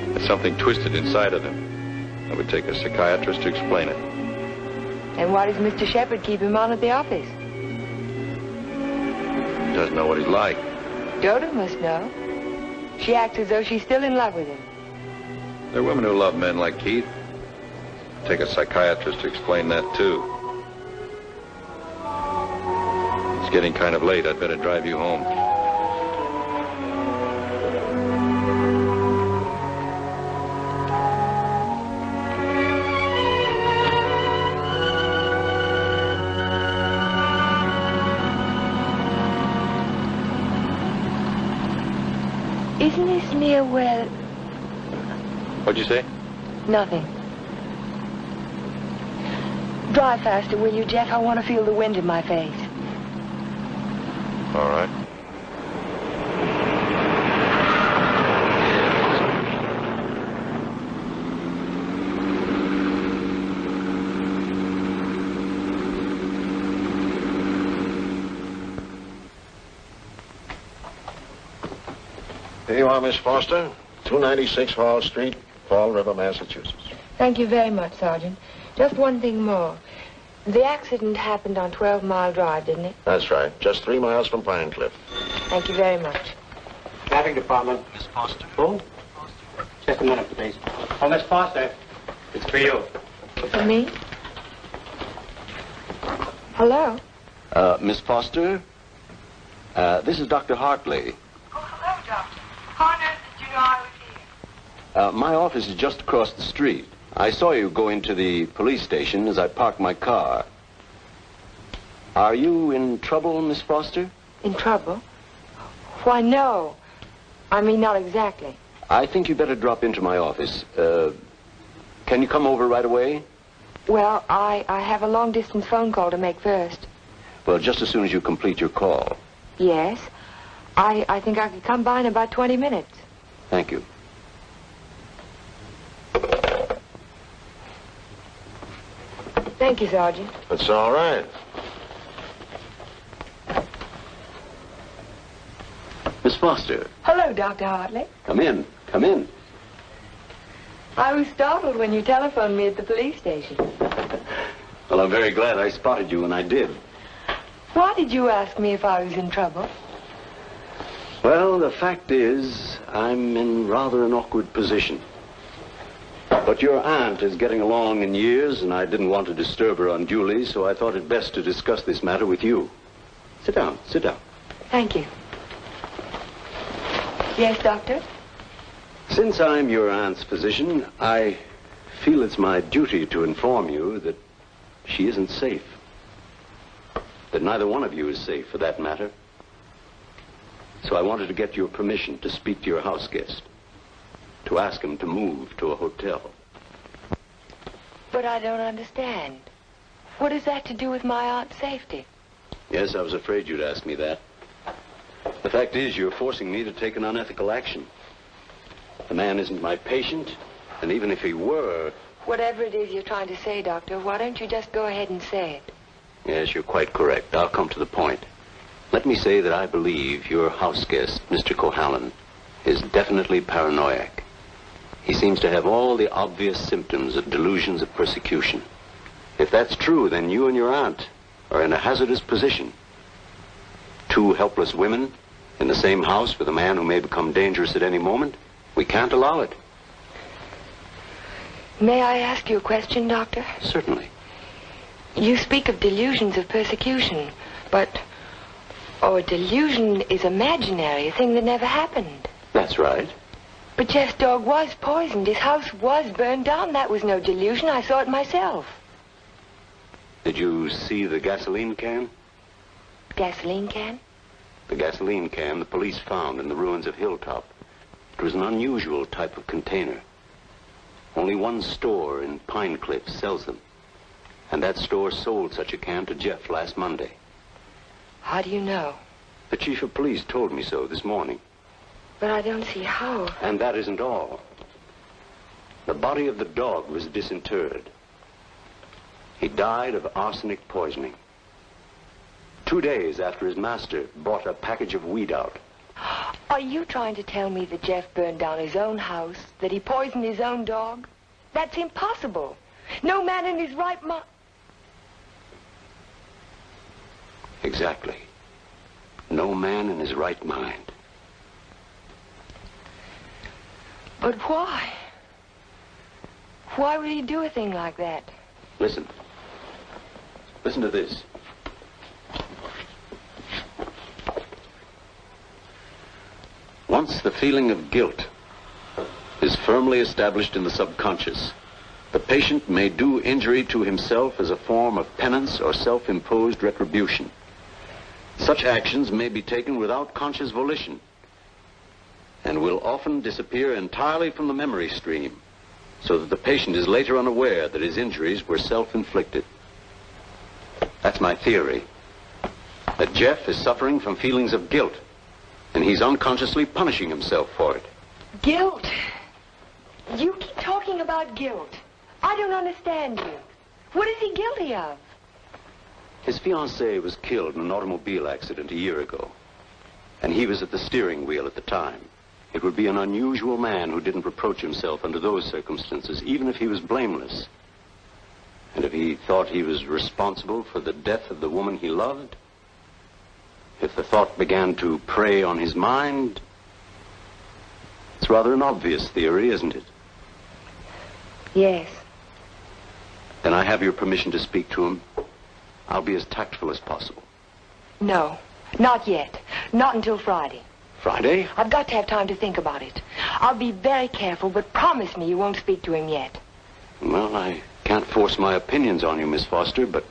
There's something twisted inside of him. It would take a psychiatrist to explain it. And why does Mr. Sheppard keep him on at the office? He doesn't know what he's like. Dodo must know. She acts as though she's still in love with him. There are women who love men like Keith. Take a psychiatrist to explain that, too. It's getting kind of late. I'd better drive you home. Isn't this near where... What'd you say? Nothing. Drive faster, will you, Jeff? I want to feel the wind in my face. All right. Here you are, Miss Foster. 296 Hall Street, Fall River, Massachusetts. Thank you very much, Sergeant. Just one thing more. The accident happened on 12 Mile Drive, didn't it? That's right. Just 3 miles from Pine Cliff. Thank you very much. Traffic Department. Miss Foster. Who? Just a minute, please. Oh, Miss Foster. It's for you. For me? Hello? Miss Foster? This is Dr. Hartley. Oh, hello, Doctor. How on earth did you know I was here? My office is just across the street. I saw you go into the police station as I parked my car. Are you in trouble, Miss Foster? In trouble? Why, no. I mean, not exactly. I think you better drop into my office. Can you come over right away? Well, I have a long-distance phone call to make first. Well, just as soon as you complete your call. Yes. I think I could come by in about 20 minutes. Thank you. Thank you, Sergeant. That's all right. Miss Foster. Hello, Dr. Hartley. Come in. Come in. I was startled when you telephoned me at the police station. Well, I'm very glad I spotted you when I did. Why did you ask me if I was in trouble? Well, the fact is, I'm in rather an awkward position. But your aunt is getting along in years, and I didn't want to disturb her unduly, so I thought it best to discuss this matter with you. Sit down, sit down. Thank you. Yes, Doctor? Since I'm your aunt's physician, I feel it's my duty to inform you that she isn't safe. That neither one of you is safe, for that matter. So I wanted to get your permission to speak to your house guest, to ask him to move to a hotel. But I don't understand. What has that to do with my aunt's safety? Yes, I was afraid you'd ask me that. The fact is, you're forcing me to take an unethical action. The man isn't my patient, and even if he were... Whatever it is you're trying to say, Doctor, why don't you just go ahead and say it? Yes, you're quite correct. I'll come to the point. Let me say that I believe your house guest, Mr. Cohalan, is definitely paranoiac. He seems to have all the obvious symptoms of delusions of persecution. If that's true, then you and your aunt are in a hazardous position. Two helpless women in the same house with a man who may become dangerous at any moment. We can't allow it. May I ask you a question, Doctor? Certainly. You speak of delusions of persecution, but... Oh, a delusion is imaginary, a thing that never happened. That's right. But Jeff's dog was poisoned. His house was burned down. That was no delusion. I saw it myself. Did you see the gasoline can? Gasoline can? The gasoline can the police found in the ruins of Hilltop. It was an unusual type of container. Only one store in Pine Cliff sells them. And that store sold such a can to Jeff last Monday. How do you know? The chief of police told me so this morning. But I don't see how. And that isn't all. The body of the dog was disinterred. He died of arsenic poisoning. 2 days after his master bought a package of weed out. Are you trying to tell me that Jeff burned down his own house, that he poisoned his own dog? That's impossible. No man in his right mind... Exactly. No man in his right mind. But why? Why would he do a thing like that? Listen. Listen to this. Once the feeling of guilt is firmly established in the subconscious, the patient may do injury to himself as a form of penance or self-imposed retribution. Such actions may be taken without conscious volition and will often disappear entirely from the memory stream, so that the patient is later unaware that his injuries were self-inflicted. That's my theory, that Jeff is suffering from feelings of guilt, and he's unconsciously punishing himself for it. Guilt? You keep talking about guilt. I don't understand you. What is he guilty of? His fiancée was killed in an automobile accident a year ago, and he was at the steering wheel at the time. It would be an unusual man who didn't reproach himself under those circumstances, even if he was blameless. And if he thought he was responsible for the death of the woman he loved, if the thought began to prey on his mind, it's rather an obvious theory, isn't it? Yes. Then I have your permission to speak to him. I'll be as tactful as possible. No, not yet. Not until Friday. Friday? I've got to have time to think about it. I'll be very careful, but promise me you won't speak to him yet. Well, I can't force my opinions on you, Miss Foster, but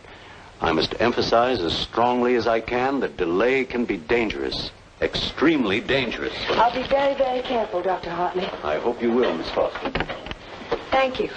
I must emphasize as strongly as I can that delay can be dangerous. Extremely dangerous. I'll be very, very careful, Dr. Hartley. I hope you will, Miss Foster. Thank you.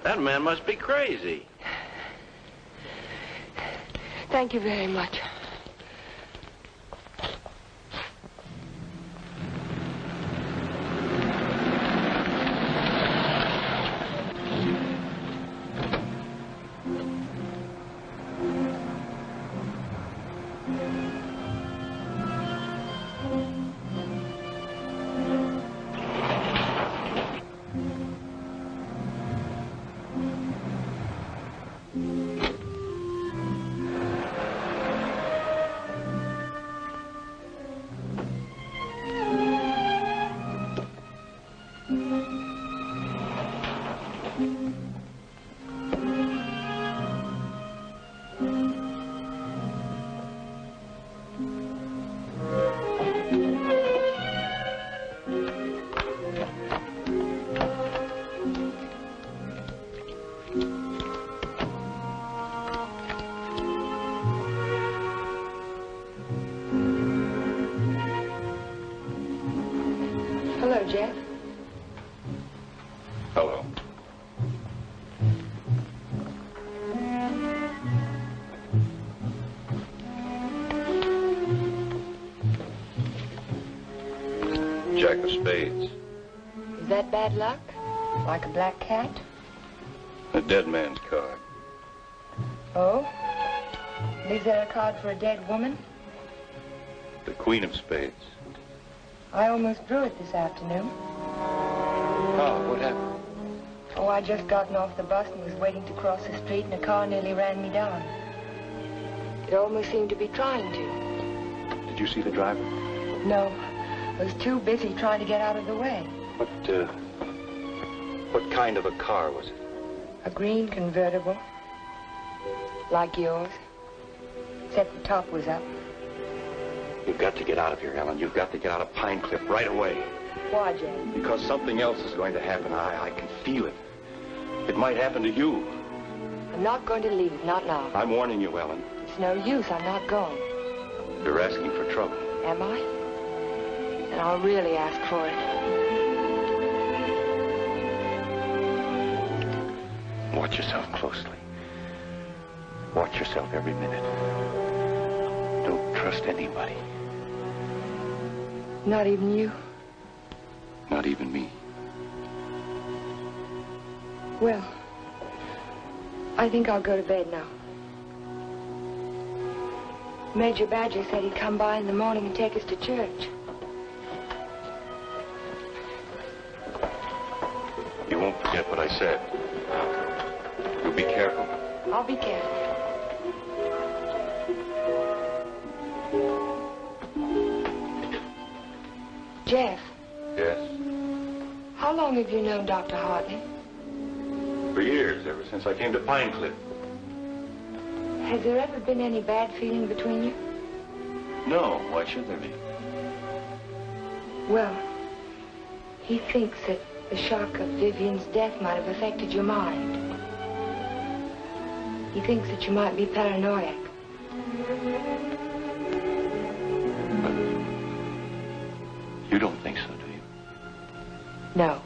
That man must be crazy. Thank you very much. Hello, Jeff. Hello. Jack of spades. Is that bad luck? Like a black cat? A dead man's card. Oh? Is there a card for a dead woman? The queen of spades. I almost drew it this afternoon. Oh, what happened? Oh, I just gotten off the bus and was waiting to cross the street and a car nearly ran me down. It almost seemed to be trying to. Did you see the driver? No. I was too busy trying to get out of the way. What kind of a car was it? A green convertible. Like yours. Except the top was up. You've got to get out of here, Ellen. You've got to get out of Pine Cliff right away. Why, Jane? Because something else is going to happen. I can feel it. It might happen to you. I'm not going to leave, not now. I'm warning you, Ellen. It's no use, I'm not going. You're asking for trouble. Am I? Then I'll really ask for it. Watch yourself closely. Watch yourself every minute. Don't trust anybody. Not even you? Not even me. Well, I think I'll go to bed now. Major Badger said he'd come by in the morning and take us to church. You won't forget what I said. You'll be careful. I'll be careful. Jeff. Yes? How long have you known Dr. Hartley? For years, ever since I came to Pine Cliff. Has there ever been any bad feeling between you? No, why should there be? Well, he thinks that the shock of Vivian's death might have affected your mind. He thinks that you might be paranoid. You don't think so, do you? No.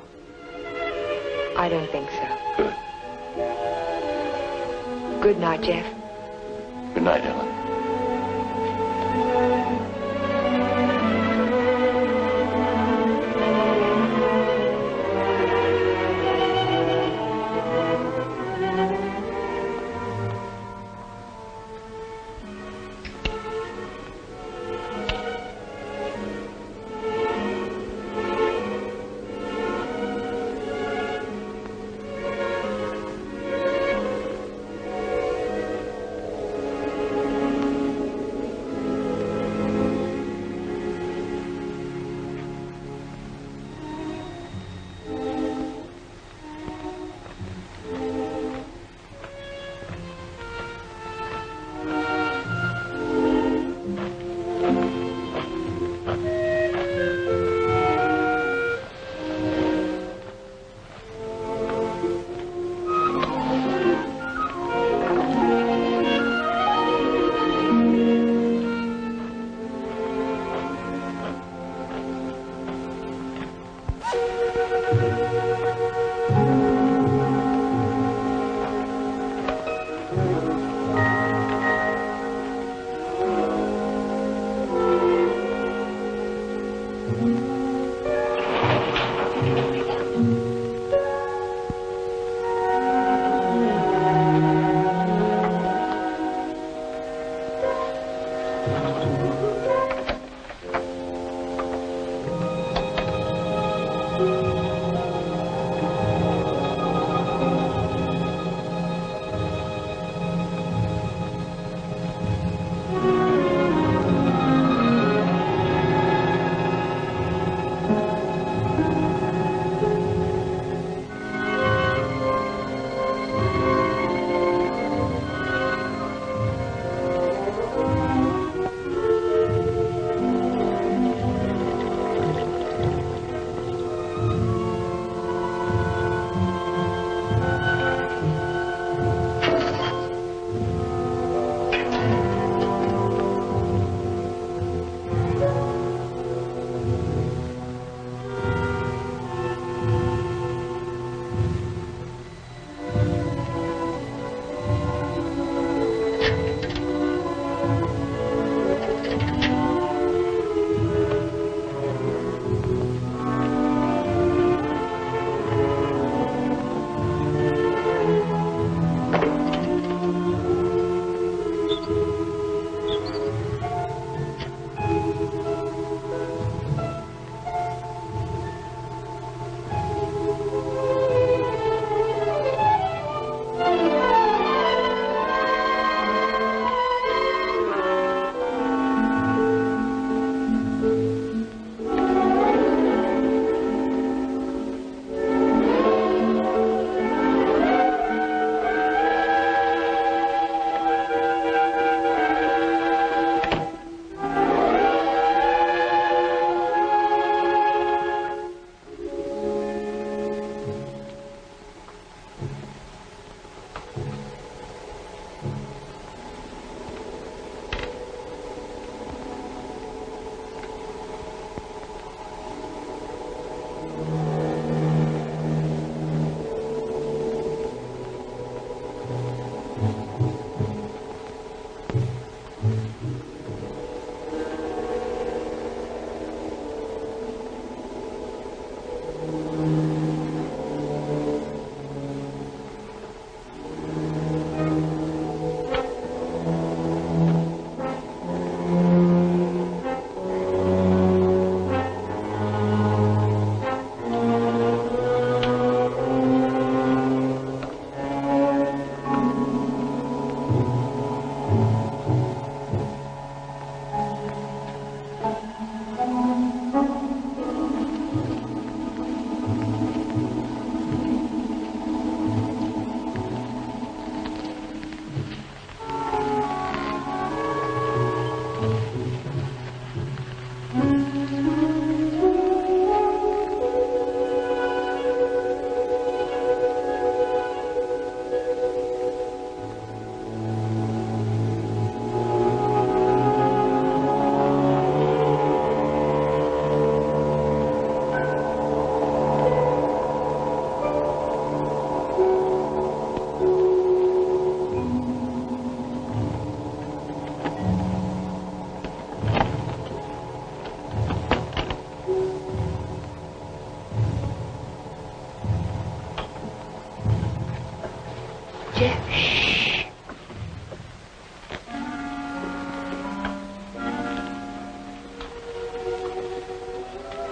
I don't think so. Good. Good night, Jeff. Good night, Ellen.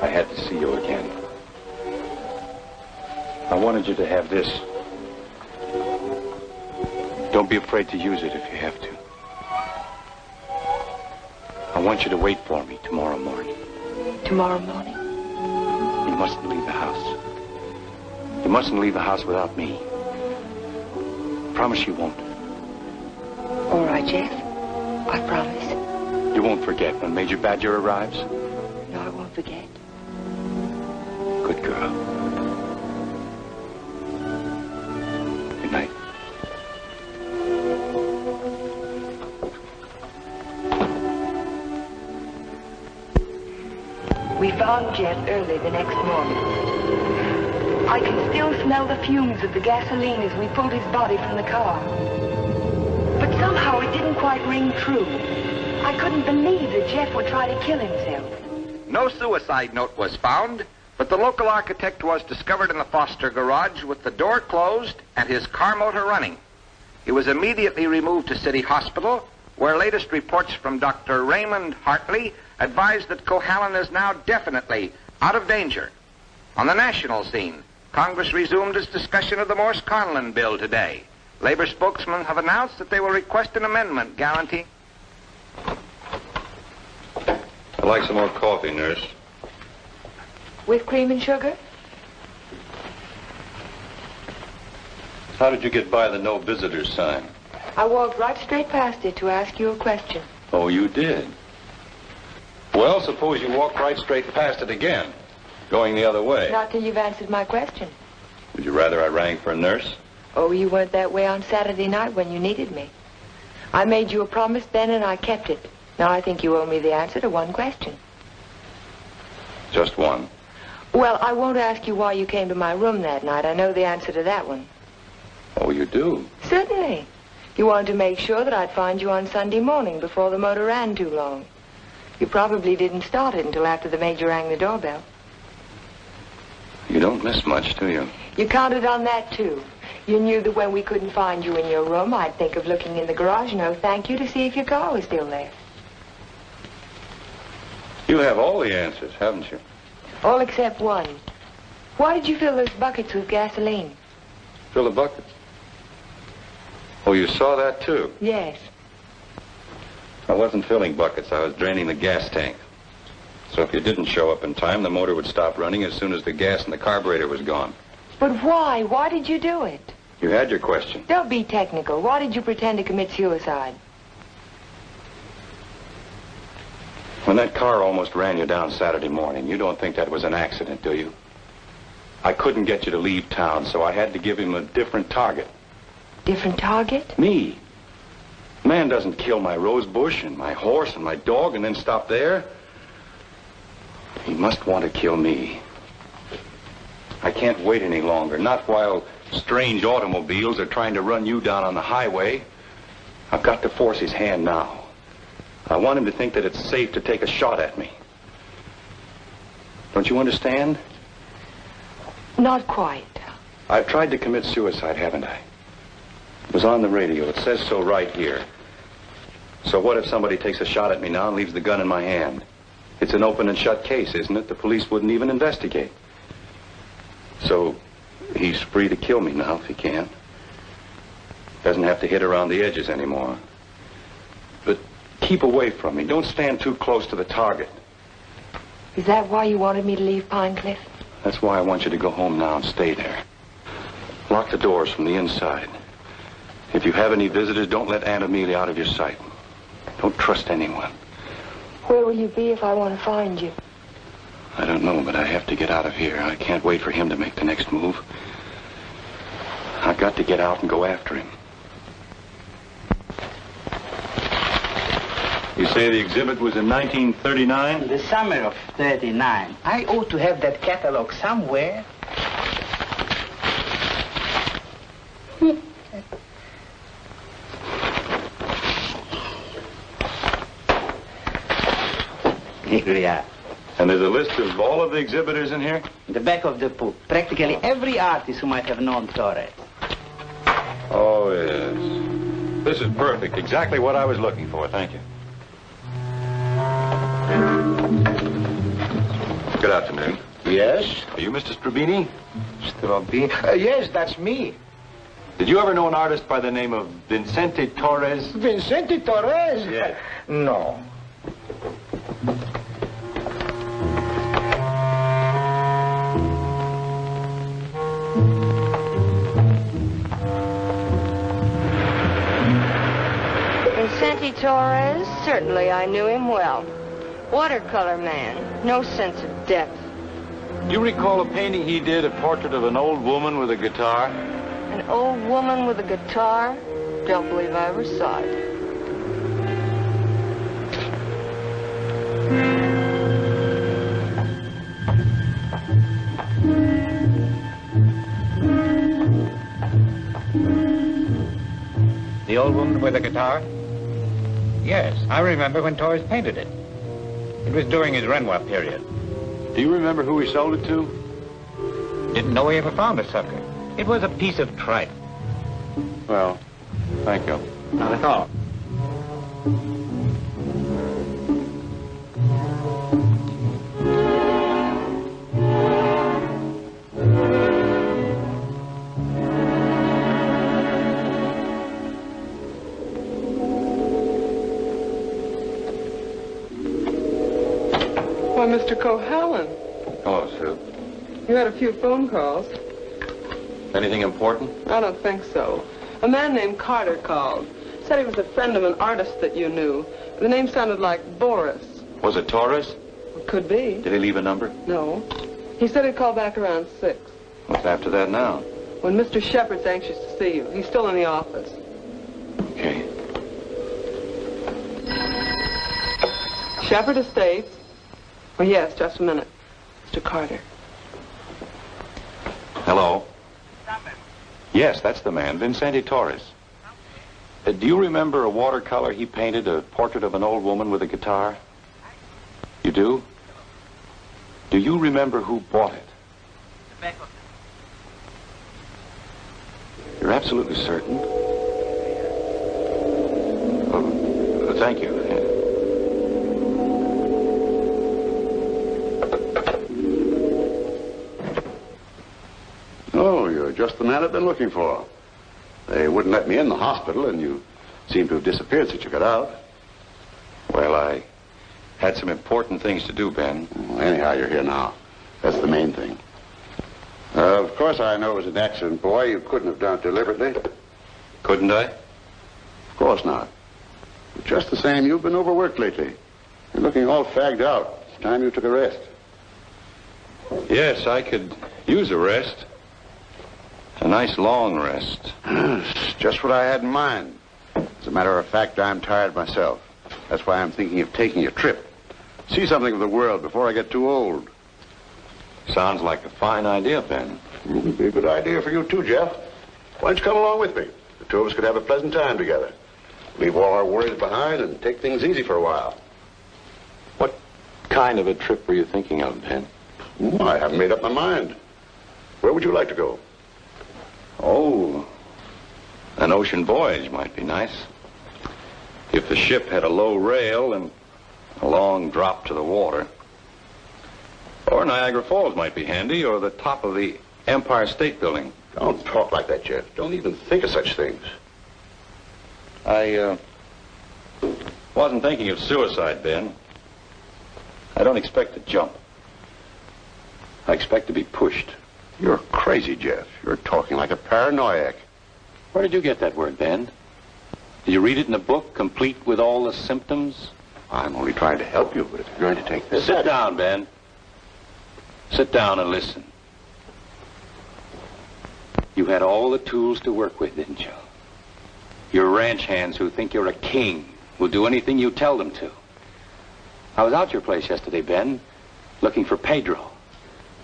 I had to see you again. I wanted you to have this. Don't be afraid to use it if you have to. I want you to wait for me tomorrow morning. Tomorrow morning? You mustn't leave the house. You mustn't leave the house without me. Promise you won't. All right, Jeff. I promise. You won't forget when Major Badger arrives? No, I won't forget. Good girl. Good night. We found Jeff early the next morning. I can still smell the fumes of the gasoline as we pulled his body from the car. But somehow it didn't quite ring true. I couldn't believe that Jeff would try to kill himself. No suicide note was found, but the local architect was discovered in the Foster garage with the door closed and his car motor running. He was immediately removed to City Hospital, where latest reports from Dr. Raymond Hartley advised that Cohalan is now definitely out of danger. On the national scene, Congress resumed its discussion of the Morse-Conlon bill today. Labor spokesmen have announced that they will request an amendment guaranteeing... I'd like some more coffee, nurse. With cream and sugar? How did you get by the no visitors sign? I walked right straight past it to ask you a question. Oh, you did? Well, suppose you walk right straight past it again, going the other way. Not till you've answered my question. Would you rather I rang for a nurse? Oh, you weren't that way on Saturday night when you needed me. I made you a promise then and I kept it. Now I think you owe me the answer to one question. Just one. Well, I won't ask you why you came to my room that night. I know the answer to that one. Oh, you do? Certainly. You wanted to make sure that I'd find you on Sunday morning before the motor ran too long. You probably didn't start it until after the Major rang the doorbell. You don't miss much, do you? You counted on that, too. You knew that when we couldn't find you in your room, I'd think of looking in the garage and oh, thank you to see if your car was still there. You have all the answers, haven't you? All except one. Why did you fill those buckets with gasoline? Fill the buckets? Oh, you saw that, too? Yes. I wasn't filling buckets. I was draining the gas tank. So if you didn't show up in time, the motor would stop running as soon as the gas in the carburetor was gone. But why? Why did you do it? You had your question. Don't be technical. Why did you pretend to commit suicide? When that car almost ran you down Saturday morning, you don't think that was an accident, do you? I couldn't get you to leave town, so I had to give him a different target. Different target? Me. Man doesn't kill my rose bush and my horse and my dog and then stop there. He must want to kill me. I can't wait any longer, not while strange automobiles are trying to run you down on the highway. I've got to force his hand now. I want him to think that it's safe to take a shot at me. Don't you understand? Not quite. I've tried to commit suicide, haven't I? It was on the radio. It says so right here. So what if somebody takes a shot at me now and leaves the gun in my hand? It's an open and shut case, isn't it? The police wouldn't even investigate. So he's free to kill me now if he can. Doesn't have to hit around the edges anymore. But keep away from me. Don't stand too close to the target. Is that why you wanted me to leave Pine Cliff? That's why I want you to go home now and stay there. Lock the doors from the inside. If you have any visitors, don't let Aunt Amelia out of your sight. Don't trust anyone. Where will you be if I want to find you? I don't know, but I have to get out of here. I can't wait for him to make the next move. I've got to get out and go after him. You say the exhibit was in 1939? The summer of 39. I ought to have that catalog somewhere. Here we are. And there's a list of all of the exhibitors in here? In the back of the book. Practically every artist who might have known Torres. Oh, yes. This is perfect. Exactly what I was looking for. Thank you. Good afternoon. Yes? Are you Mr. Strabini? Strabini? Yes, that's me. Did you ever know an artist by the name of Vincente Torres? Vincente Torres? Yes. No. Vincente Torres? Certainly I knew him well. Watercolor man. No sense of depth. Do you recall a painting he did, a portrait of an old woman with a guitar? An old woman with a guitar? Don't believe I ever saw it. The old woman with the guitar? Yes, I remember when Torres painted it. It was during his Renoir period. Do you remember who he sold it to? Didn't know he ever found the sucker. It was a piece of tripe. Well, thank you. Not at all. Why, Mr. Cohalan, Hello, Sue. you had a few phone calls. Anything important? I don't think so. A man named Carter called. Said he was a friend of an artist that you knew. The name sounded like Boris. Was it Torres? Could be. Did he leave a number? No. He said he'd call back around 6. What's after that now? When Mr. Sheppard's anxious to see you. He's still in the office. Okay. Sheppard Estates. Oh, yes, just a minute. Mr. Carter. Hello? Yes, that's the man, Vincente Torres. Do you remember a watercolor he painted, a portrait of an old woman with a guitar? You do? Do you remember who bought it? You're absolutely certain? Oh, thank you. Oh, you're just the man I've been looking for. They wouldn't let me in the hospital, and you seem to have disappeared since you got out. Well, I had some important things to do, Ben. Well, anyhow, you're here now. That's the main thing. Of course, I know it was an accident, boy. You couldn't have done it deliberately. Couldn't I? Of course not. But just the same, you've been overworked lately. You're looking all fagged out. It's time you took a rest. Yes, I could use a rest. A nice long rest. It's just what I had in mind. As a matter of fact, I'm tired myself. That's why I'm thinking of taking a trip. See something of the world before I get too old. Sounds like a fine idea, Ben. It'd be a good idea for you too, Jeff. Why don't you come along with me? The two of us could have a pleasant time together. Leave all our worries behind and take things easy for a while. What kind of a trip were you thinking of, Ben? I haven't made up my mind. Where would you like to go? Oh, an ocean voyage might be nice. If the ship had a low rail and a long drop to the water. Or Niagara Falls might be handy, or the top of the Empire State Building. Don't talk like that, Jeff. Don't even think of such things. I wasn't thinking of suicide, Ben. I don't expect to jump. I expect to be pushed. You're crazy, Jeff. You're talking like a paranoiac. Where did you get that word, Ben? Did you read it in a book, complete with all the symptoms? I'm only trying to help you, but if you're going to take this... Sit down, Ben. Sit down and listen. You had all the tools to work with, didn't you? Your ranch hands who think you're a king will do anything you tell them to. I was out your place yesterday, Ben, looking for Pedro.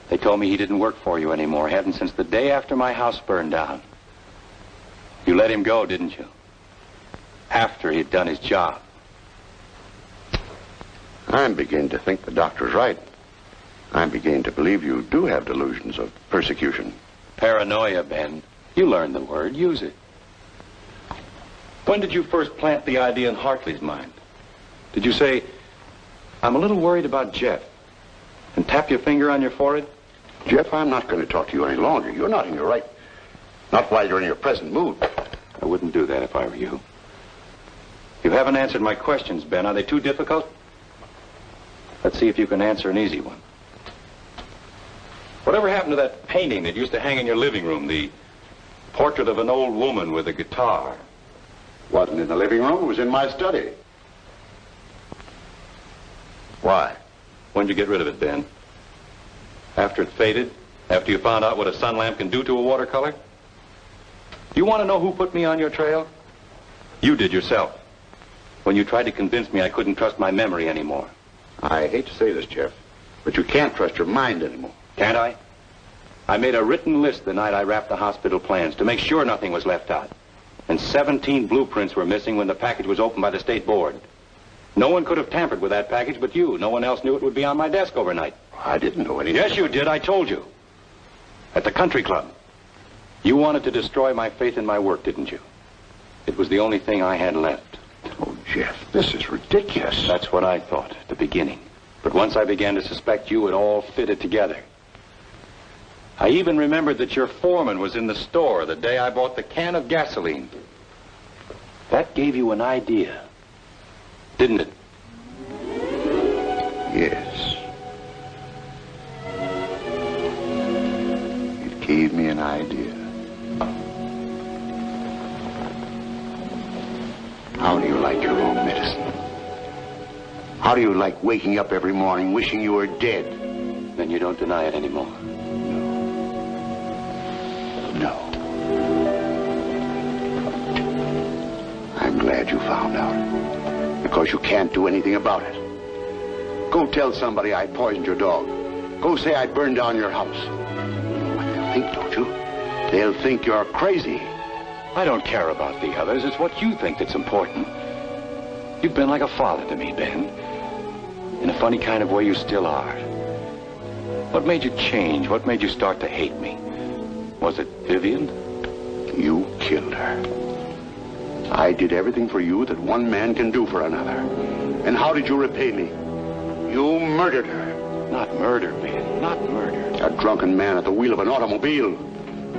They told me he didn't work for you anymore, hadn't since the day after my house burned down. You let him go, didn't you? After he'd done his job. I'm beginning to think the doctor's right. I'm beginning to believe you do have delusions of persecution. Paranoia, Ben. You learned the word. Use it. When did you first plant the idea in Hartley's mind? Did you say, I'm a little worried about Jeff, and tap your finger on your forehead? Jeff, I'm not going to talk to you any longer. You're not in your right. Not while you're in your present mood. I wouldn't do that if I were you. You haven't answered my questions, Ben. Are they too difficult? Let's see if you can answer an easy one. Whatever happened to that painting that used to hang in your living room, the portrait of an old woman with a guitar? Wasn't in the living room. It was in my study. Why? When'd you get rid of it, Ben? After it faded? After you found out what a sun lamp can do to a watercolor? You want to know who put me on your trail? You did yourself. When you tried to convince me I couldn't trust my memory anymore. I hate to say this, Jeff, but you can't trust your mind anymore. Can't I? I made a written list the night I wrapped the hospital plans to make sure nothing was left out. And 17 blueprints were missing when the package was opened by the state board. No one could have tampered with that package but you. No one else knew it would be on my desk overnight. I didn't know anything. Yes, you did. I told you. At the country club. You wanted to destroy my faith in my work, didn't you? It was the only thing I had left. Oh, Jeff, this is ridiculous. That's what I thought at the beginning. But once I began to suspect you, it all fitted together. I even remembered that your foreman was in the store the day I bought the can of gasoline. That gave you an idea, didn't it? Yes. It gave me an idea. How do you like your own medicine? How do you like waking up every morning wishing you were dead? Then you don't deny it anymore. No. I'm glad you found out. Because you can't do anything about it. Go tell somebody I poisoned your dog. Go say I burned down your house. You know what they'll think, don't you? They'll think you're crazy. I don't care about the others. It's what you think that's important. You've been like a father to me, Ben. In a funny kind of way, you still are. What made you change? What made you start to hate me? Was it Vivian? You killed her. I did everything for you that one man can do for another. And how did you repay me? You murdered her. Not murder, Ben. Not murder. A drunken man at the wheel of an automobile.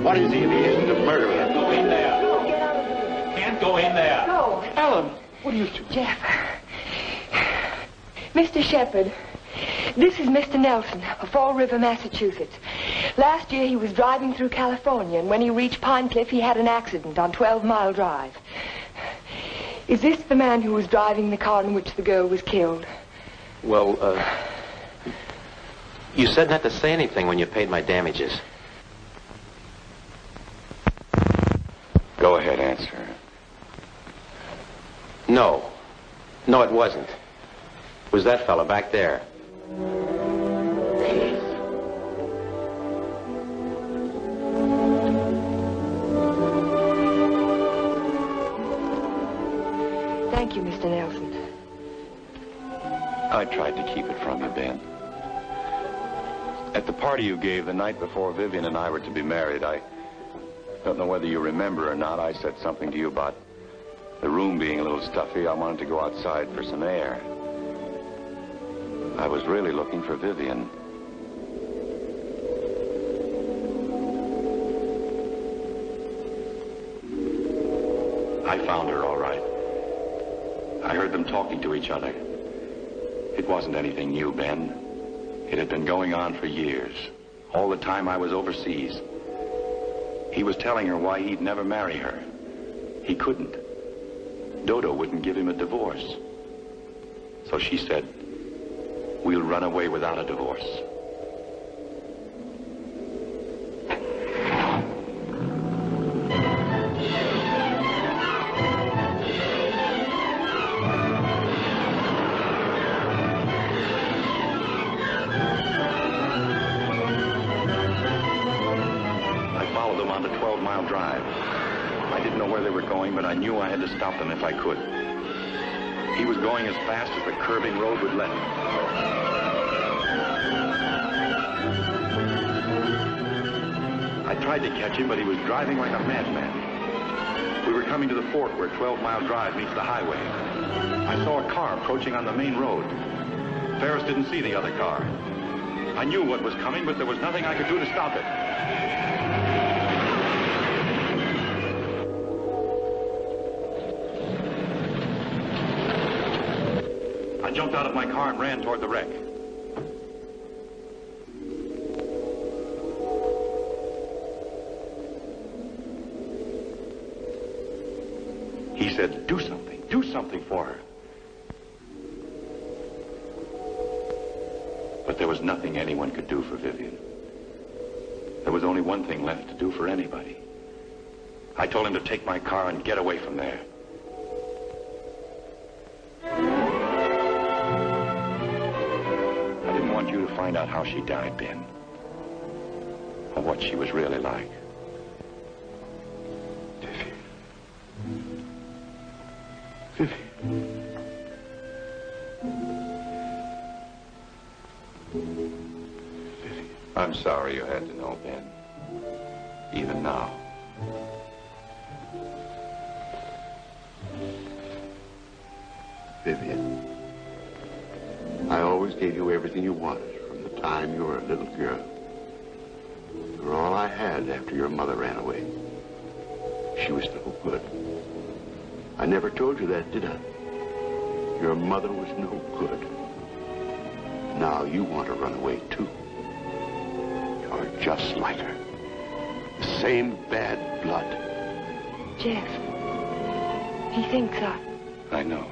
What is he if he isn't a murderer? Can't go in there. Can't go in there. No. Ellen, what are you two? Jeff. Mr. Sheppard, this is Mr. Nelson of Fall River, Massachusetts. Last year he was driving through California, and when he reached Pine Cliff, he had an accident on 12 Mile Drive. Is this the man who was driving the car in which the girl was killed? Well, you said not to say anything when you paid my damages. Go ahead, answer. No. No, it wasn't. It was that fella back there. I tried to keep it from you, Ben. At the party you gave the night before Vivian and I were to be married, I don't know whether you remember or not, I said something to you about the room being a little stuffy. I wanted to go outside for some air. I was really looking for Vivian. I found her, all right. I heard them talking to each other. It wasn't anything new, Ben. It had been going on for years, all the time I was overseas. He was telling her why he'd never marry her. He couldn't. Dodo wouldn't give him a divorce. So she said, we'll run away without a divorce. But I knew I had to stop them if I could. He was going as fast as the curving road would let him. I tried to catch him, but he was driving like a madman. We were coming to the fork where 12 Mile Drive meets the highway. I saw a car approaching on the main road. Ferris didn't see the other car. I knew what was coming, but there was nothing I could do to stop it. I jumped out of my car and ran toward the wreck. He said, do something for her. But there was nothing anyone could do for Vivian. There was only one thing left to do for anybody. I told him to take my car and get away from there. You to find out how she died, Ben, or what she was really like. Vivian. I'm sorry you had to know, Ben, even now. Vivian. I always gave you everything you wanted from the time you were a little girl. You were all I had after your mother ran away. She was no good. I never told you that, did I? Your mother was no good. Now you want to run away, too. You're just like her. The same bad blood. Jeff, he thinks I know.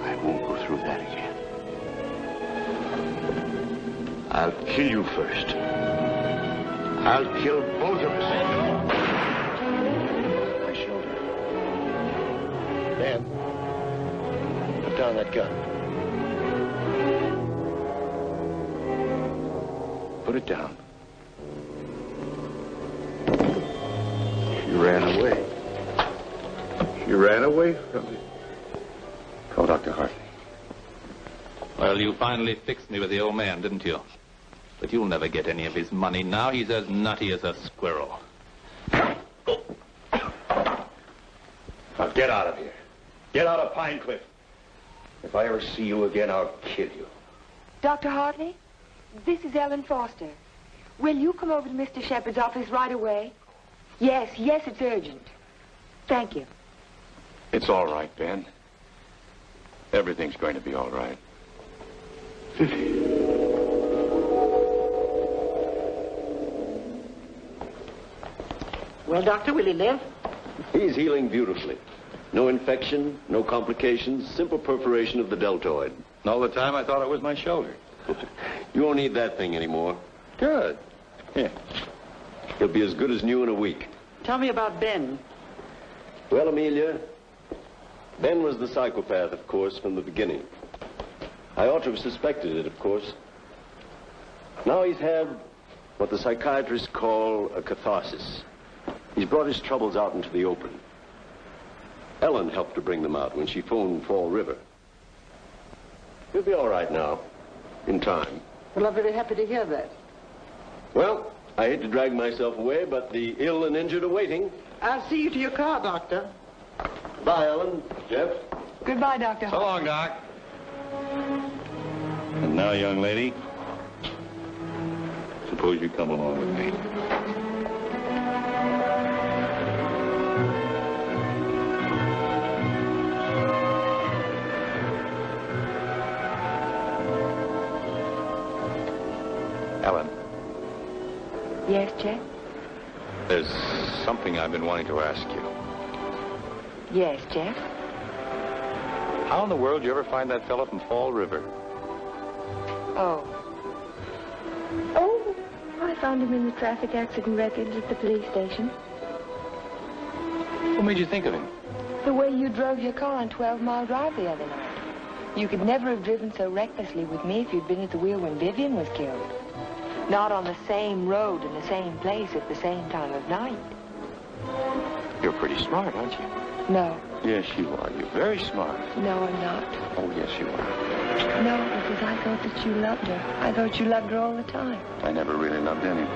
I won't go through that again. I'll kill you first. I'll kill both of us. My shoulder. Ben, put down that gun. Put it down. She ran away. She ran away from me. Call Dr. Hartley. Well, you finally fixed me with the old man, didn't you? But you'll never get any of his money now. He's as nutty as a squirrel. Now get out of here. Get out of Pine Cliff. If I ever see you again, I'll kill you. Dr. Hartley, this is Ellen Foster. Will you come over to Mr. Sheppard's office right away? Yes, it's urgent. Thank you. It's all right, Ben. Everything's going to be all right. Vivian. Well, Doctor, will he live? He's healing beautifully. No infection, no complications, simple perforation of the deltoid. And all the time I thought it was my shoulder. You won't need that thing anymore. Good. Here. He'll be as good as new in a week. Tell me about Ben. Well, Amelia, Ben was the psychopath, of course, from the beginning. I ought to have suspected it, of course. Now he's had what the psychiatrists call a catharsis. He's brought his troubles out into the open. Ellen helped to bring them out when she phoned Fall River. He'll be all right now. In time. Well, I'm very happy to hear that. Well, I hate to drag myself away, but the ill and injured are waiting. I'll see you to your car, Doctor. Bye, Ellen. Jeff. Goodbye, Dr. So long, Doc. And now, young lady, suppose you come along with me. Ellen, Yes, Jeff? there's something I've been wanting to ask you. Yes, Jeff? How in the world did you ever find that fellow from Fall River? Oh, I found him in the traffic accident records at the police station. What made you think of him? The way you drove your car on 12 Mile Drive the other night. You could never have driven so recklessly with me if you'd been at the wheel when Vivian was killed. Not on the same road in the same place at the same time of night. You're pretty smart, aren't you? No. Yes, you are. You're very smart. No, I'm not. Oh, yes, you are. No, because I thought that you loved her. I thought you loved her all the time. I never really loved anyone.